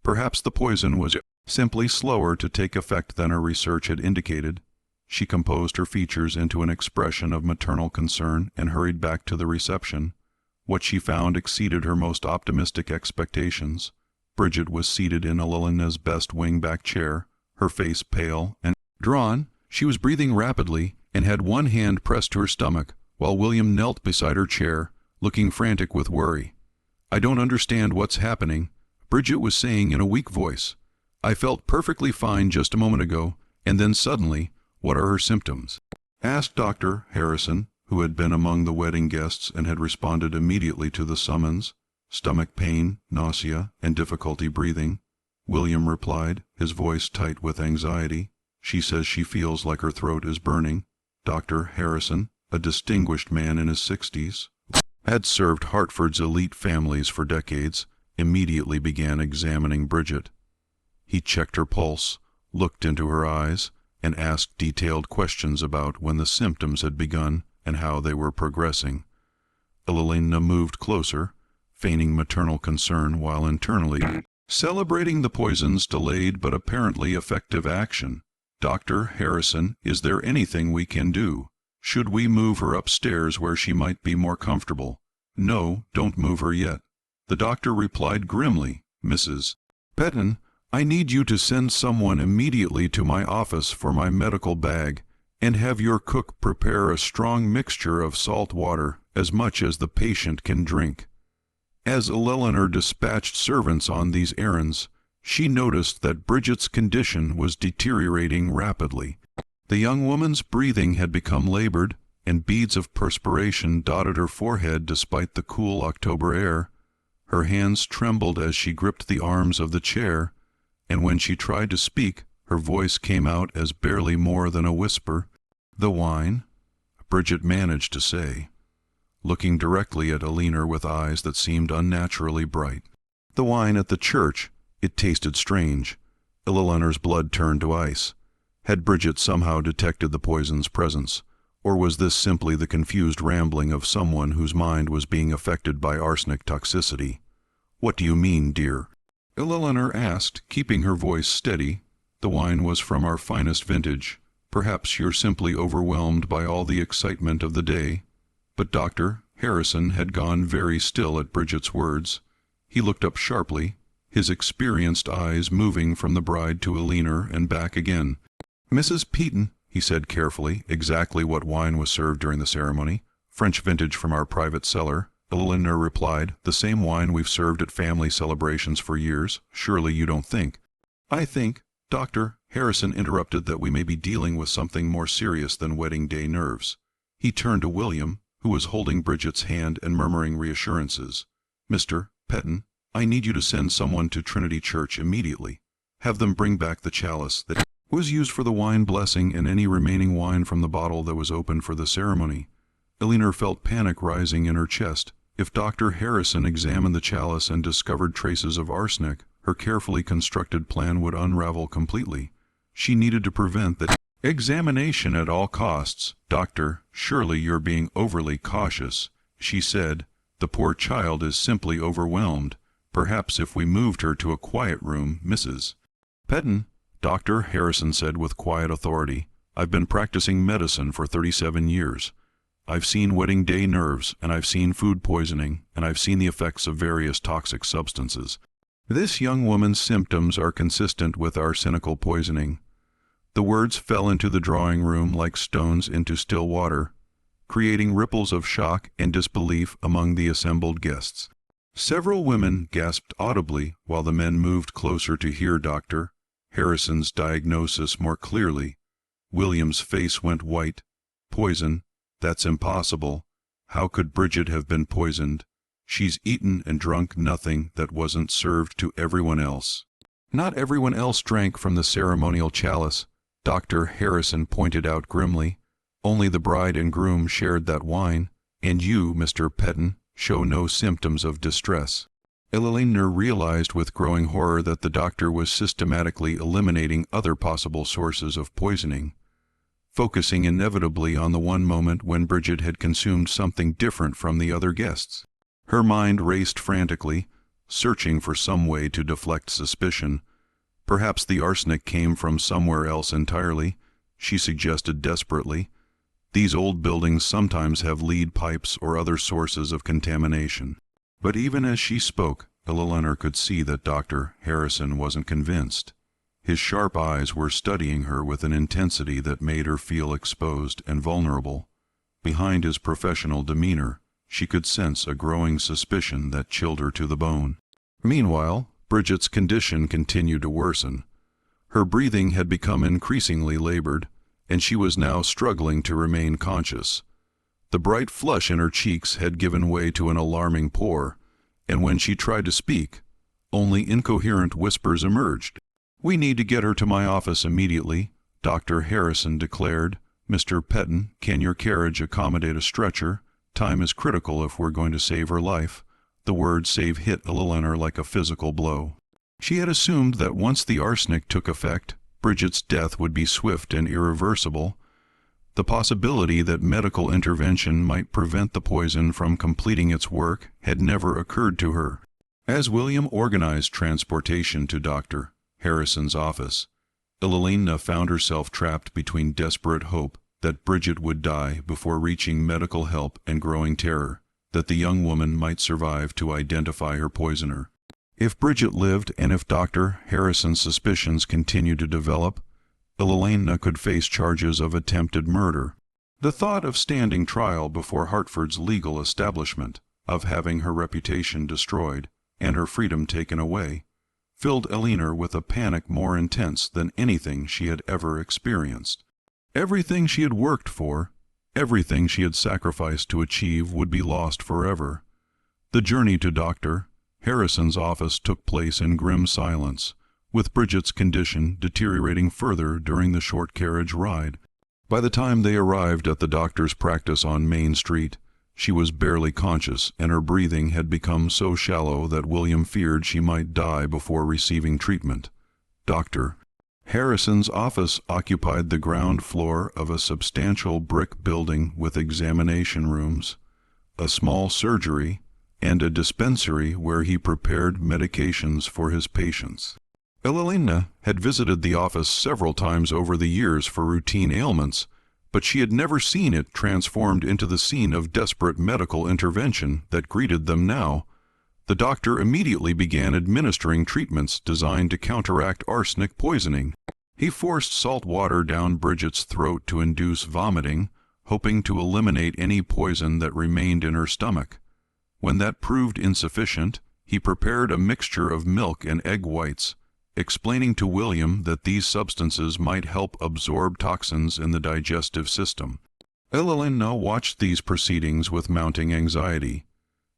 Perhaps the poison was simply slower to take effect than her research had indicated. She composed her features into an expression of maternal concern and hurried back to the reception. What she found exceeded her most optimistic expectations. Bridget was seated in Elena's best wing-back chair, her face pale and Drawn, she was breathing rapidly and had one hand pressed to her stomach, while William knelt beside her chair, looking frantic with worry. "I don't understand what's happening," Bridget was saying in a weak voice. "I felt perfectly fine just a moment ago, and then suddenly, what are her symptoms?" asked Dr. Harrison, who had been among the wedding guests and had responded immediately to the summons. "Stomach pain, nausea, and difficulty breathing," William replied, his voice tight with anxiety. "She says she feels like her throat is burning." Dr. Harrison, a distinguished man in his 60s, had served Hartford's elite families for decades, immediately began examining Bridget. He checked her pulse, looked into her eyes, and asked detailed questions about when the symptoms had begun and how they were progressing. Elelina moved closer, feigning maternal concern while internally celebrating the poison's delayed but apparently effective action. "Dr. Harrison, is there anything we can do? Should we move her upstairs where she might be more comfortable?" "No, don't move her yet." The doctor replied grimly. "Mrs. Petton, I need you to send someone immediately to my office for my medical bag, and have your cook prepare a strong mixture of salt water, as much as the patient can drink." As Eleanor dispatched servants on these errands, she noticed that Bridget's condition was deteriorating rapidly. The young woman's breathing had become labored, and beads of perspiration dotted her forehead despite the cool October air. Her hands trembled as she gripped the arms of the chair, and when she tried to speak, her voice came out as barely more than a whisper. "The wine," Bridget managed to say, looking directly at Eleanor with eyes that seemed unnaturally bright. "The wine at the church. It tasted strange." Eleanor's blood turned to ice. Had Bridget somehow detected the poison's presence, or was this simply the confused rambling of someone whose mind was being affected by arsenic toxicity? "What do you mean, dear?" Eleanor asked, keeping her voice steady. "The wine was from our finest vintage. Perhaps you're simply overwhelmed by all the excitement of the day." But Dr. Harrison had gone very still at Bridget's words. He looked up sharply, his experienced eyes moving from the bride to Eleanor and back again. "Mrs. Petton," he said carefully, "exactly what wine was served during the ceremony?" "French vintage from our private cellar," Eleanor replied. "The same wine we've served at family celebrations for years. Surely you don't think—" "I think," Dr. Harrison interrupted, "that we may be dealing with something more serious than wedding day nerves." He turned to William, who was holding Bridget's hand and murmuring reassurances. "Mr. Petton, I need you to send someone to Trinity Church immediately. Have them bring back the chalice that was used for the wine blessing and any remaining wine from the bottle that was opened for the ceremony." Eleanor felt panic rising in her chest. If Dr. Harrison examined the chalice and discovered traces of arsenic, her carefully constructed plan would unravel completely. She needed to prevent that examination at all costs. "Doctor, surely you're being overly cautious," she said. "The poor child is simply overwhelmed. Perhaps if we moved her to a quiet room, Mrs. Petton," Dr. Harrison said with quiet authority, "I've been practicing medicine for 37 years. I've seen wedding day nerves, and I've seen food poisoning, and I've seen the effects of various toxic substances. This young woman's symptoms are consistent with arsenical poisoning." The words fell into the drawing room like stones into still water, creating ripples of shock and disbelief among the assembled guests. Several women gasped audibly while the men moved closer to hear Dr. Harrison's diagnosis more clearly. William's face went white. "Poison? That's impossible. How could Bridget have been poisoned? She's eaten and drunk nothing that wasn't served to everyone else." "Not everyone else drank from the ceremonial chalice," Dr. Harrison pointed out grimly. "Only the bride and groom shared that wine, and you, Mr. Petton, show no symptoms of distress." Eleanor realized with growing horror that the doctor was systematically eliminating other possible sources of poisoning, focusing inevitably on the one moment when Bridget had consumed something different from the other guests. Her mind raced frantically, searching for some way to deflect suspicion. Perhaps the arsenic came from somewhere else entirely, she suggested desperately. These old buildings sometimes have lead pipes or other sources of contamination. But even as she spoke, Eleanor could see that Dr. Harrison wasn't convinced. His sharp eyes were studying her with an intensity that made her feel exposed and vulnerable. Behind his professional demeanor, she could sense a growing suspicion that chilled her to the bone. Meanwhile, Bridget's condition continued to worsen. Her breathing had become increasingly labored, and she was now struggling to remain conscious. The bright flush in her cheeks had given way to an alarming pallor, and when she tried to speak, only incoherent whispers emerged. "We need to get her to my office immediately," Dr. Harrison declared. "Mr. Petton, can your carriage accommodate a stretcher? Time is critical if we're going to save her life." The word "save" hit Eleanor like a physical blow. She had assumed that once the arsenic took effect, Bridget's death would be swift and irreversible. The possibility that medical intervention might prevent the poison from completing its work had never occurred to her. As William organized transportation to Dr. Harrison's office, Elelena found herself trapped between desperate hope that Bridget would die before reaching medical help and growing terror that the young woman might survive to identify her poisoner. If Bridget lived, and if Dr. Harrison's suspicions continued to develop, Elelena could face charges of attempted murder. The thought of standing trial before Hartford's legal establishment, of having her reputation destroyed and her freedom taken away, filled Eleanor with a panic more intense than anything she had ever experienced. Everything she had worked for, everything she had sacrificed to achieve would be lost forever. The journey to Dr. Harrison's office took place in grim silence, with Bridget's condition deteriorating further during the short carriage ride. By the time they arrived at the doctor's practice on Main Street, she was barely conscious, and her breathing had become so shallow that William feared she might die before receiving treatment. Dr. Harrison's office occupied the ground floor of a substantial brick building with examination rooms, a small surgery, and a dispensary where he prepared medications for his patients. Elelena had visited the office several times over the years for routine ailments, but she had never seen it transformed into the scene of desperate medical intervention that greeted them now. The doctor immediately began administering treatments designed to counteract arsenic poisoning. He forced salt water down Bridget's throat to induce vomiting, hoping to eliminate any poison that remained in her stomach. When that proved insufficient, he prepared a mixture of milk and egg whites, explaining to William that these substances might help absorb toxins in the digestive system. Elelena watched these proceedings with mounting anxiety.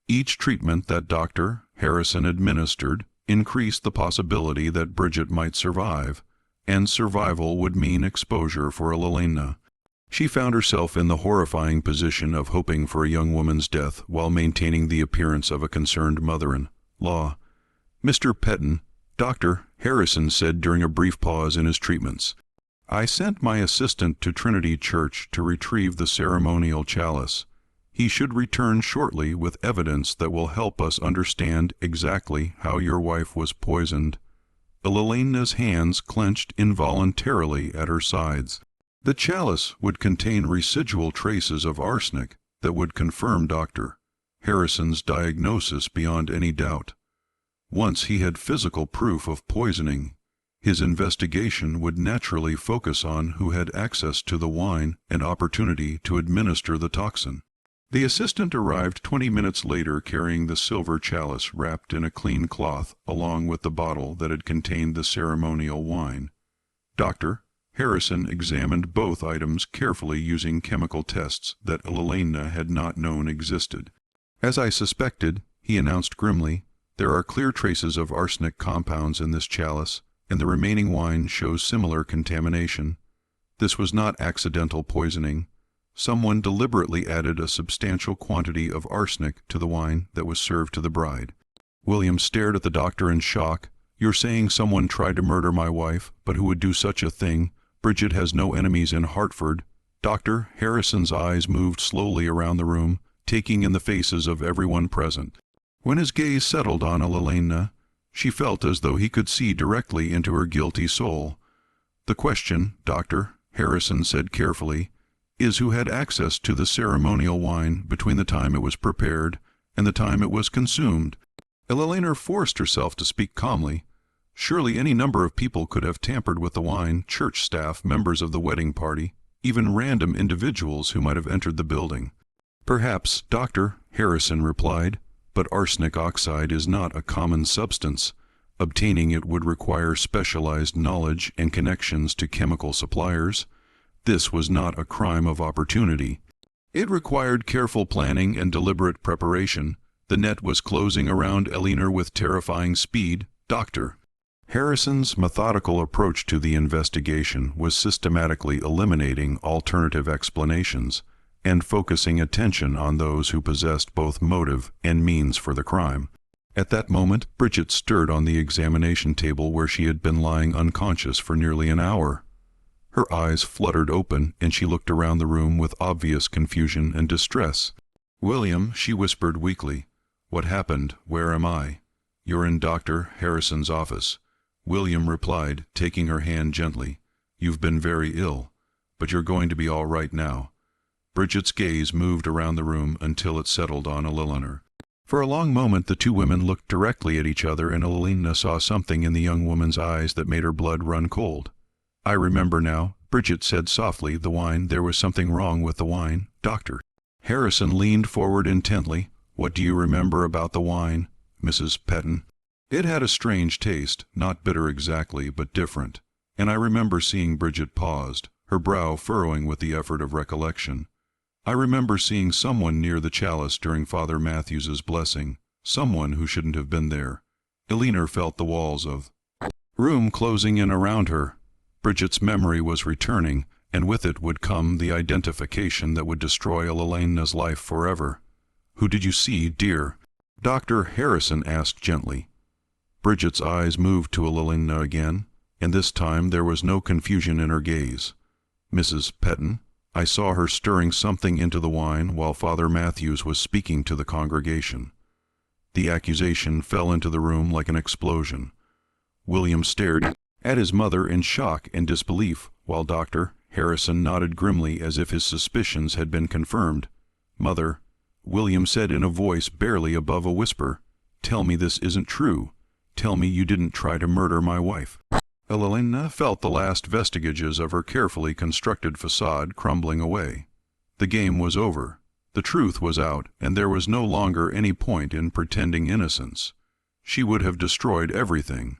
Each treatment that Dr. Harrison administered increased the possibility that Bridget might survive, and survival would mean exposure for Elelena. She found herself in the horrifying position of hoping for a young woman's death while maintaining the appearance of a concerned mother-in-law. "Mr. Petton," Dr. Harrison said during a brief pause in his treatments, "I sent my assistant to Trinity Church to retrieve the ceremonial chalice. He should return shortly with evidence that will help us understand exactly how your wife was poisoned." Elena's hands clenched involuntarily at her sides. The chalice would contain residual traces of arsenic that would confirm Dr. Harrison's diagnosis beyond any doubt. Once he had physical proof of poisoning, his investigation would naturally focus on who had access to the wine and opportunity to administer the toxin. The assistant arrived 20 minutes later carrying the silver chalice wrapped in a clean cloth along with the bottle that had contained the ceremonial wine. Dr. Harrison examined both items carefully using chemical tests that Elelena had not known existed. "As I suspected," he announced grimly, "there are clear traces of arsenic compounds in this chalice, and the remaining wine shows similar contamination. This was not accidental poisoning. Someone deliberately added a substantial quantity of arsenic to the wine that was served to the bride." William stared at the doctor in shock. "You're saying someone tried to murder my wife, but who would do such a thing? Bridget has no enemies in Hartford." Dr. Harrison's eyes moved slowly around the room, taking in the faces of everyone present. When his gaze settled on Elelena, she felt as though he could see directly into her guilty soul. "The question," Dr. Harrison said carefully, "is who had access to the ceremonial wine between the time it was prepared and the time it was consumed." Elelena forced herself to speak calmly. Surely any number of people could have tampered with the wine, church staff, members of the wedding party, even random individuals who might have entered the building. Perhaps, Dr. Harrison replied, but arsenic oxide is not a common substance. Obtaining it would require specialized knowledge and connections to chemical suppliers. This was not a crime of opportunity. It required careful planning and deliberate preparation. The net was closing around Eleanor with terrifying speed. Dr. Harrison's methodical approach to the investigation was systematically eliminating alternative explanations and focusing attention on those who possessed both motive and means for the crime. At that moment, Bridget stirred on the examination table where she had been lying unconscious for nearly an hour. Her eyes fluttered open, and she looked around the room with obvious confusion and distress. "William," she whispered weakly, "what happened? Where am I?" "You're in Dr. Harrison's office," William replied, taking her hand gently. "You've been very ill, but you're going to be all right now." Bridget's gaze moved around the room until it settled on Eleanor. For a long moment the two women looked directly at each other, and Eleanor saw something in the young woman's eyes that made her blood run cold. "I remember now," Bridget said softly. "The wine. There was something wrong with the wine." Dr. Harrison leaned forward intently. "What do you remember about the wine, Mrs. Petton?" "It had a strange taste, not bitter exactly, but different. And I remember seeing—" Bridget paused, her brow furrowing with the effort of recollection. "I remember seeing someone near the chalice during Father Matthews's blessing, someone who shouldn't have been there." Eleanor felt the walls of room closing in around her. Bridget's memory was returning, and with it would come the identification that would destroy Elena's life forever. "Who did you see, dear?" Dr. Harrison asked gently. Bridget's eyes moved to Elena again, and this time there was no confusion in her gaze. "Mrs. Petton, I saw her stirring something into the wine while Father Matthews was speaking to the congregation." The accusation fell into the room like an explosion. William stared at his mother in shock and disbelief, while Dr. Harrison nodded grimly as if his suspicions had been confirmed. "Mother," William said in a voice barely above a whisper, "tell me this isn't true. Tell me you didn't try to murder my wife." Elena felt the last vestiges of her carefully constructed facade crumbling away. The game was over. The truth was out, and there was no longer any point in pretending innocence. She would have destroyed everything.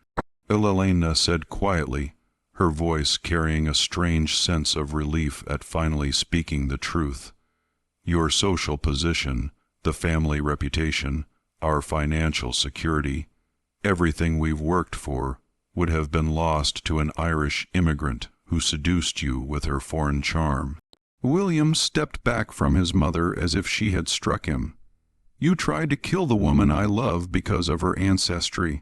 Elena said quietly, her voice carrying a strange sense of relief at finally speaking the truth. "Your social position, the family reputation, our financial security, everything we've worked for, would have been lost to an Irish immigrant who seduced you with her foreign charm." William stepped back from his mother as if she had struck him. "You tried to kill the woman I love because of her ancestry.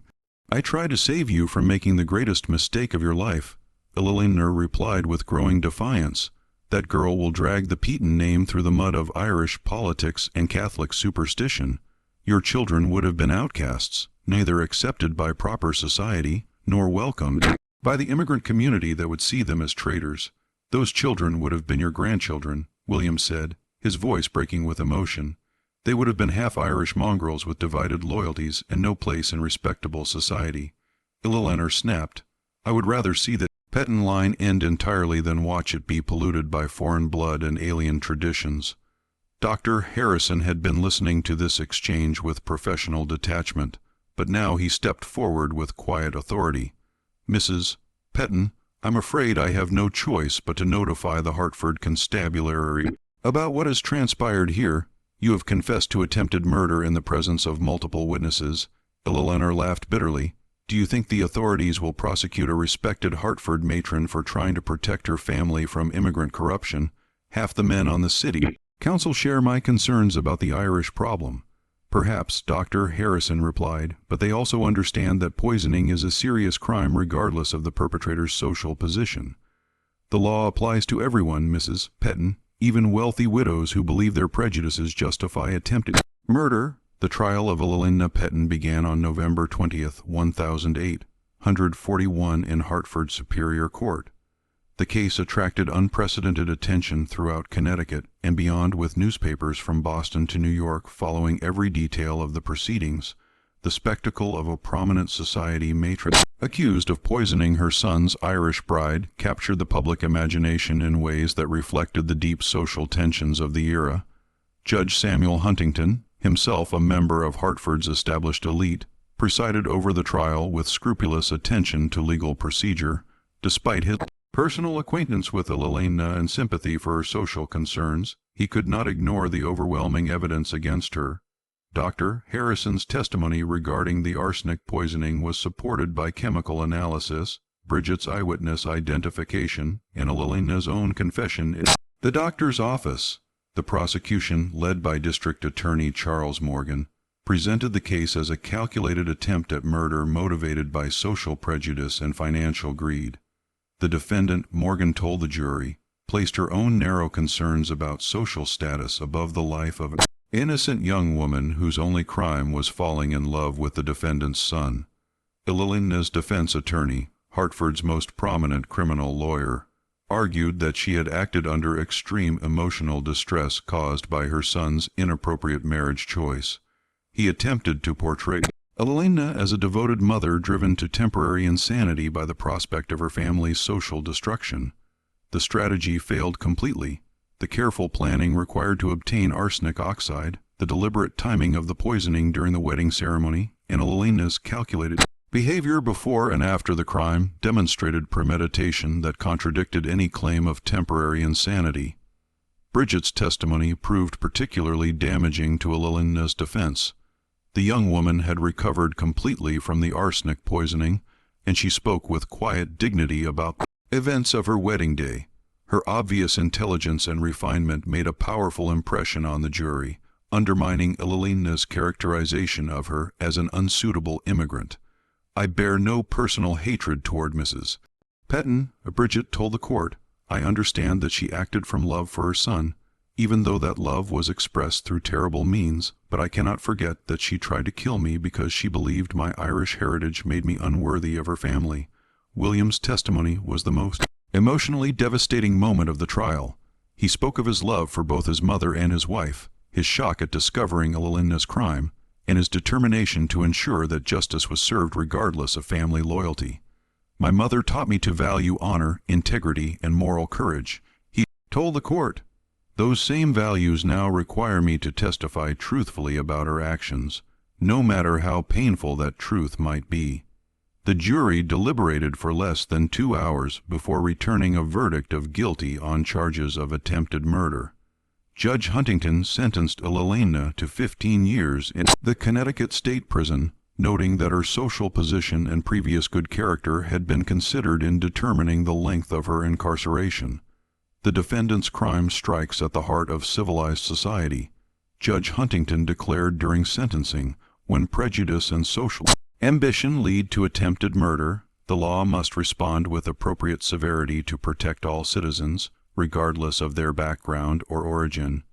I tried to save you from making the greatest mistake of your life." Eleanor replied with growing defiance. "That girl will drag the Petton name through the mud of Irish politics and Catholic superstition. Your children would have been outcasts, neither accepted by proper society nor welcomed by the immigrant community that would see them as traitors. Those children would have been your grandchildren," William said, his voice breaking with emotion. "They would have been half-Irish mongrels with divided loyalties and no place in respectable society." Eleanor snapped. "I would rather see that Petton line end entirely than watch it be polluted by foreign blood and alien traditions." Dr. Harrison had been listening to this exchange with professional detachment, but now he stepped forward with quiet authority. "Mrs. Petton, I'm afraid I have no choice but to notify the Hartford Constabulary about what has transpired here. You have confessed to attempted murder in the presence of multiple witnesses." Eleanor laughed bitterly. "Do you think the authorities will prosecute a respected Hartford matron for trying to protect her family from immigrant corruption? Half the men on the city council share my concerns about the Irish problem." "Perhaps," Dr. Harrison replied, "but they also understand that poisoning is a serious crime regardless of the perpetrator's social position. The law applies to everyone, Mrs. Petton, even wealthy widows who believe their prejudices justify attempted murder." The trial of Elena Petton began on November 20th, 1841 in Hartford Superior Court. The case attracted unprecedented attention throughout Connecticut and beyond, with newspapers from Boston to New York following every detail of the proceedings. The spectacle of a prominent society matron accused of poisoning her son's Irish bride captured the public imagination in ways that reflected the deep social tensions of the era. Judge Samuel Huntington, himself a member of Hartford's established elite, presided over the trial with scrupulous attention to legal procedure. Despite his personal acquaintance with Elena and sympathy for her social concerns, he could not ignore the overwhelming evidence against her. Dr. Harrison's testimony regarding the arsenic poisoning was supported by chemical analysis, Bridget's eyewitness identification, and Elena's own confession in the doctor's office. The prosecution, led by District Attorney Charles Morgan, presented the case as a calculated attempt at murder motivated by social prejudice and financial greed. The defendant, Morgan told the jury, placed her own narrow concerns about social status above the life of an innocent young woman whose only crime was falling in love with the defendant's son. Elena's defense attorney, Hartford's most prominent criminal lawyer, argued that she had acted under extreme emotional distress caused by her son's inappropriate marriage choice. He attempted to portray Elena as a devoted mother driven to temporary insanity by the prospect of her family's social destruction. The strategy failed completely. The careful planning required to obtain arsenic oxide, the deliberate timing of the poisoning during the wedding ceremony, and Elena's calculated behavior before and after the crime demonstrated premeditation that contradicted any claim of temporary insanity. Bridget's testimony proved particularly damaging to Elena's defense. The young woman had recovered completely from the arsenic poisoning, and she spoke with quiet dignity about the events of her wedding day. Her obvious intelligence and refinement made a powerful impression on the jury, undermining Elena's characterization of her as an unsuitable immigrant. "I bear no personal hatred toward Mrs. Petton," Bridget told the court. "I understand that she acted from love for her son, even though that love was expressed through terrible means, but I cannot forget that she tried to kill me because she believed my Irish heritage made me unworthy of her family." William's testimony was the most emotionally devastating moment of the trial. He spoke of his love for both his mother and his wife, his shock at discovering Elena's crime, and his determination to ensure that justice was served regardless of family loyalty. "My mother taught me to value honor, integrity, and moral courage," he told the court. "Those same values now require me to testify truthfully about her actions, no matter how painful that truth might be." The jury deliberated for less than 2 hours before returning a verdict of guilty on charges of attempted murder. Judge Huntington sentenced Elena to 15 years in the Connecticut State Prison, noting that her social position and previous good character had been considered in determining the length of her incarceration. The defendant's crime strikes at the heart of civilized society, Judge Huntington declared during sentencing. When prejudice and social ambition lead to attempted murder, the law must respond with appropriate severity to protect all citizens, regardless of their background or origin.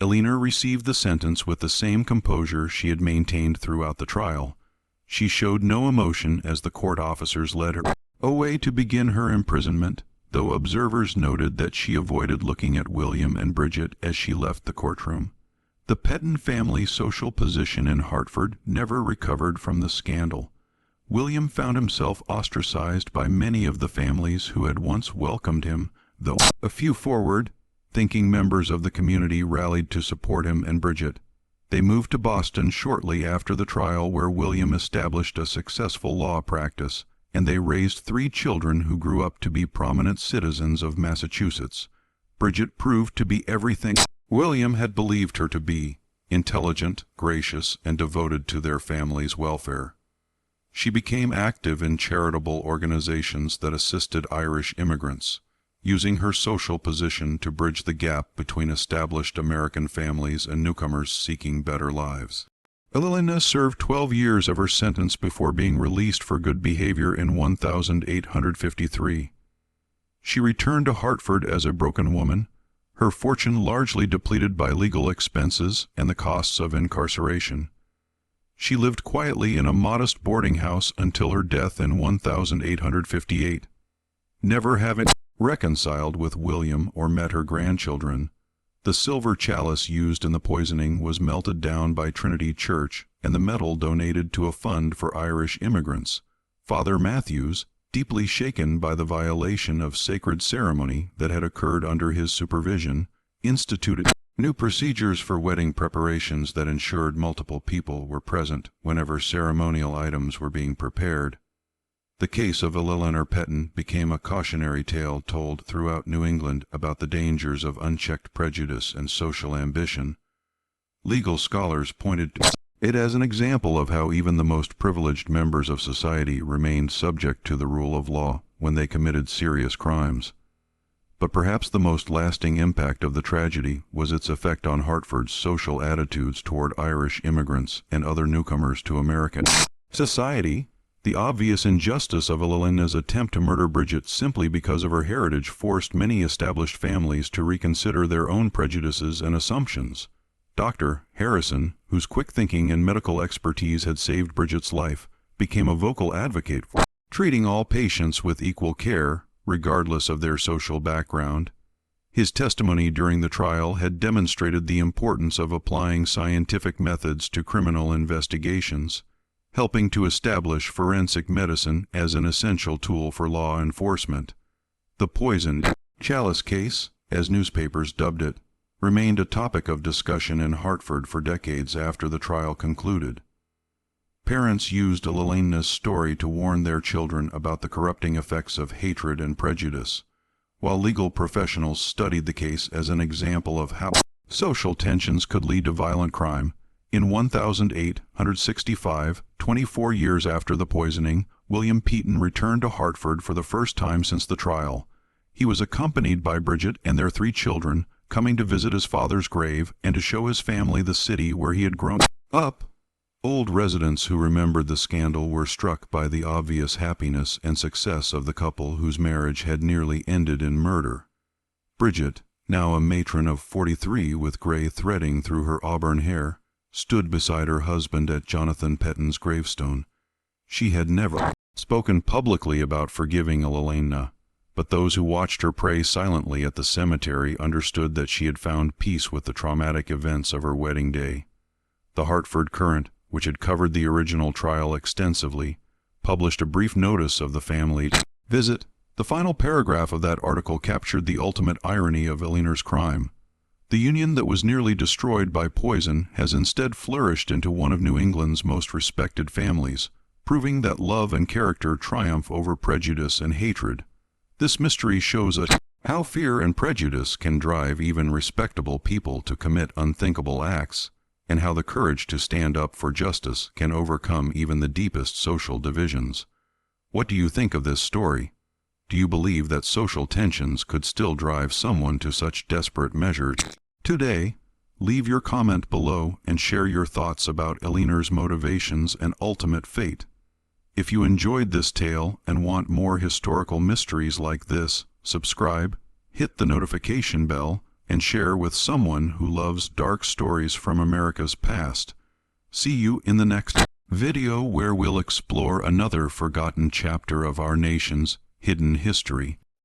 Elena received the sentence with the same composure she had maintained throughout the trial. She showed no emotion as the court officers led her away to begin her imprisonment, though observers noted that she avoided looking at William and Bridget as she left the courtroom. The Petton family's social position in Hartford never recovered from the scandal. William found himself ostracized by many of the families who had once welcomed him, though a few forward-thinking members of the community rallied to support him and Bridget. They moved to Boston shortly after the trial, where William established a successful law practice, and they raised 3 children who grew up to be prominent citizens of Massachusetts. Bridget proved to be everything William had believed her to be: intelligent, gracious, and devoted to their family's welfare. She became active in charitable organizations that assisted Irish immigrants, using her social position to bridge the gap between established American families and newcomers seeking better lives. Elena served 12 years of her sentence before being released for good behavior in 1853. She returned to Hartford as a broken woman, her fortune largely depleted by legal expenses and the costs of incarceration. She lived quietly in a modest boarding house until her death in 1858. Never having reconciled with William or met her grandchildren, The silver chalice used in the poisoning was melted down by Trinity Church and the metal donated to a fund for Irish immigrants. Father Matthews, deeply shaken by the violation of sacred ceremony that had occurred under his supervision, instituted new procedures for wedding preparations that ensured multiple people were present whenever ceremonial items were being prepared. The case of Eleanor Petton became a cautionary tale told throughout New England about the dangers of unchecked prejudice and social ambition. Legal scholars pointed to it as an example of how even the most privileged members of society remained subject to the rule of law when they committed serious crimes. But perhaps the most lasting impact of the tragedy was its effect on Hartford's social attitudes toward Irish immigrants and other newcomers to American society. The obvious injustice of Elena's attempt to murder Bridget simply because of her heritage forced many established families to reconsider their own prejudices and assumptions. Dr. Harrison, whose quick thinking and medical expertise had saved Bridget's life, became a vocal advocate for treating all patients with equal care, regardless of their social background. His testimony during the trial had demonstrated the importance of applying scientific methods to criminal investigations, helping to establish forensic medicine as an essential tool for law enforcement. The poisoned chalice case, as newspapers dubbed it, remained a topic of discussion in Hartford for decades after the trial concluded. Parents used Elena's story to warn their children about the corrupting effects of hatred and prejudice, while legal professionals studied the case as an example of how social tensions could lead to violent crime. In 1865, 24 years after the poisoning, William Peaton returned to Hartford for the first time since the trial. He was accompanied by Bridget and their 3 children, coming to visit his father's grave and to show his family the city where he had grown up. Old residents who remembered the scandal were struck by the obvious happiness and success of the couple whose marriage had nearly ended in murder. Bridget, now a matron of 43 with gray threading through her auburn hair, stood beside her husband at Jonathan Petton's gravestone. She had never spoken publicly about forgiving Elena, but those who watched her pray silently at the cemetery understood that she had found peace with the traumatic events of her wedding day. The Hartford Courant, which had covered the original trial extensively, published a brief notice of the family visit. The final paragraph of that article captured the ultimate irony of Eleanor's crime. The union that was nearly destroyed by poison has instead flourished into one of New England's most respected families, proving that love and character triumph over prejudice and hatred. This mystery shows us how fear and prejudice can drive even respectable people to commit unthinkable acts, and how the courage to stand up for justice can overcome even the deepest social divisions. What do you think of this story? Do you believe that social tensions could still drive someone to such desperate measures? Today, leave your comment below and share your thoughts about Eleanor's motivations and ultimate fate. If you enjoyed this tale and want more historical mysteries like this, subscribe, hit the notification bell, and share with someone who loves dark stories from America's past. See you in the next video where we'll explore another forgotten chapter of our nation's hidden history.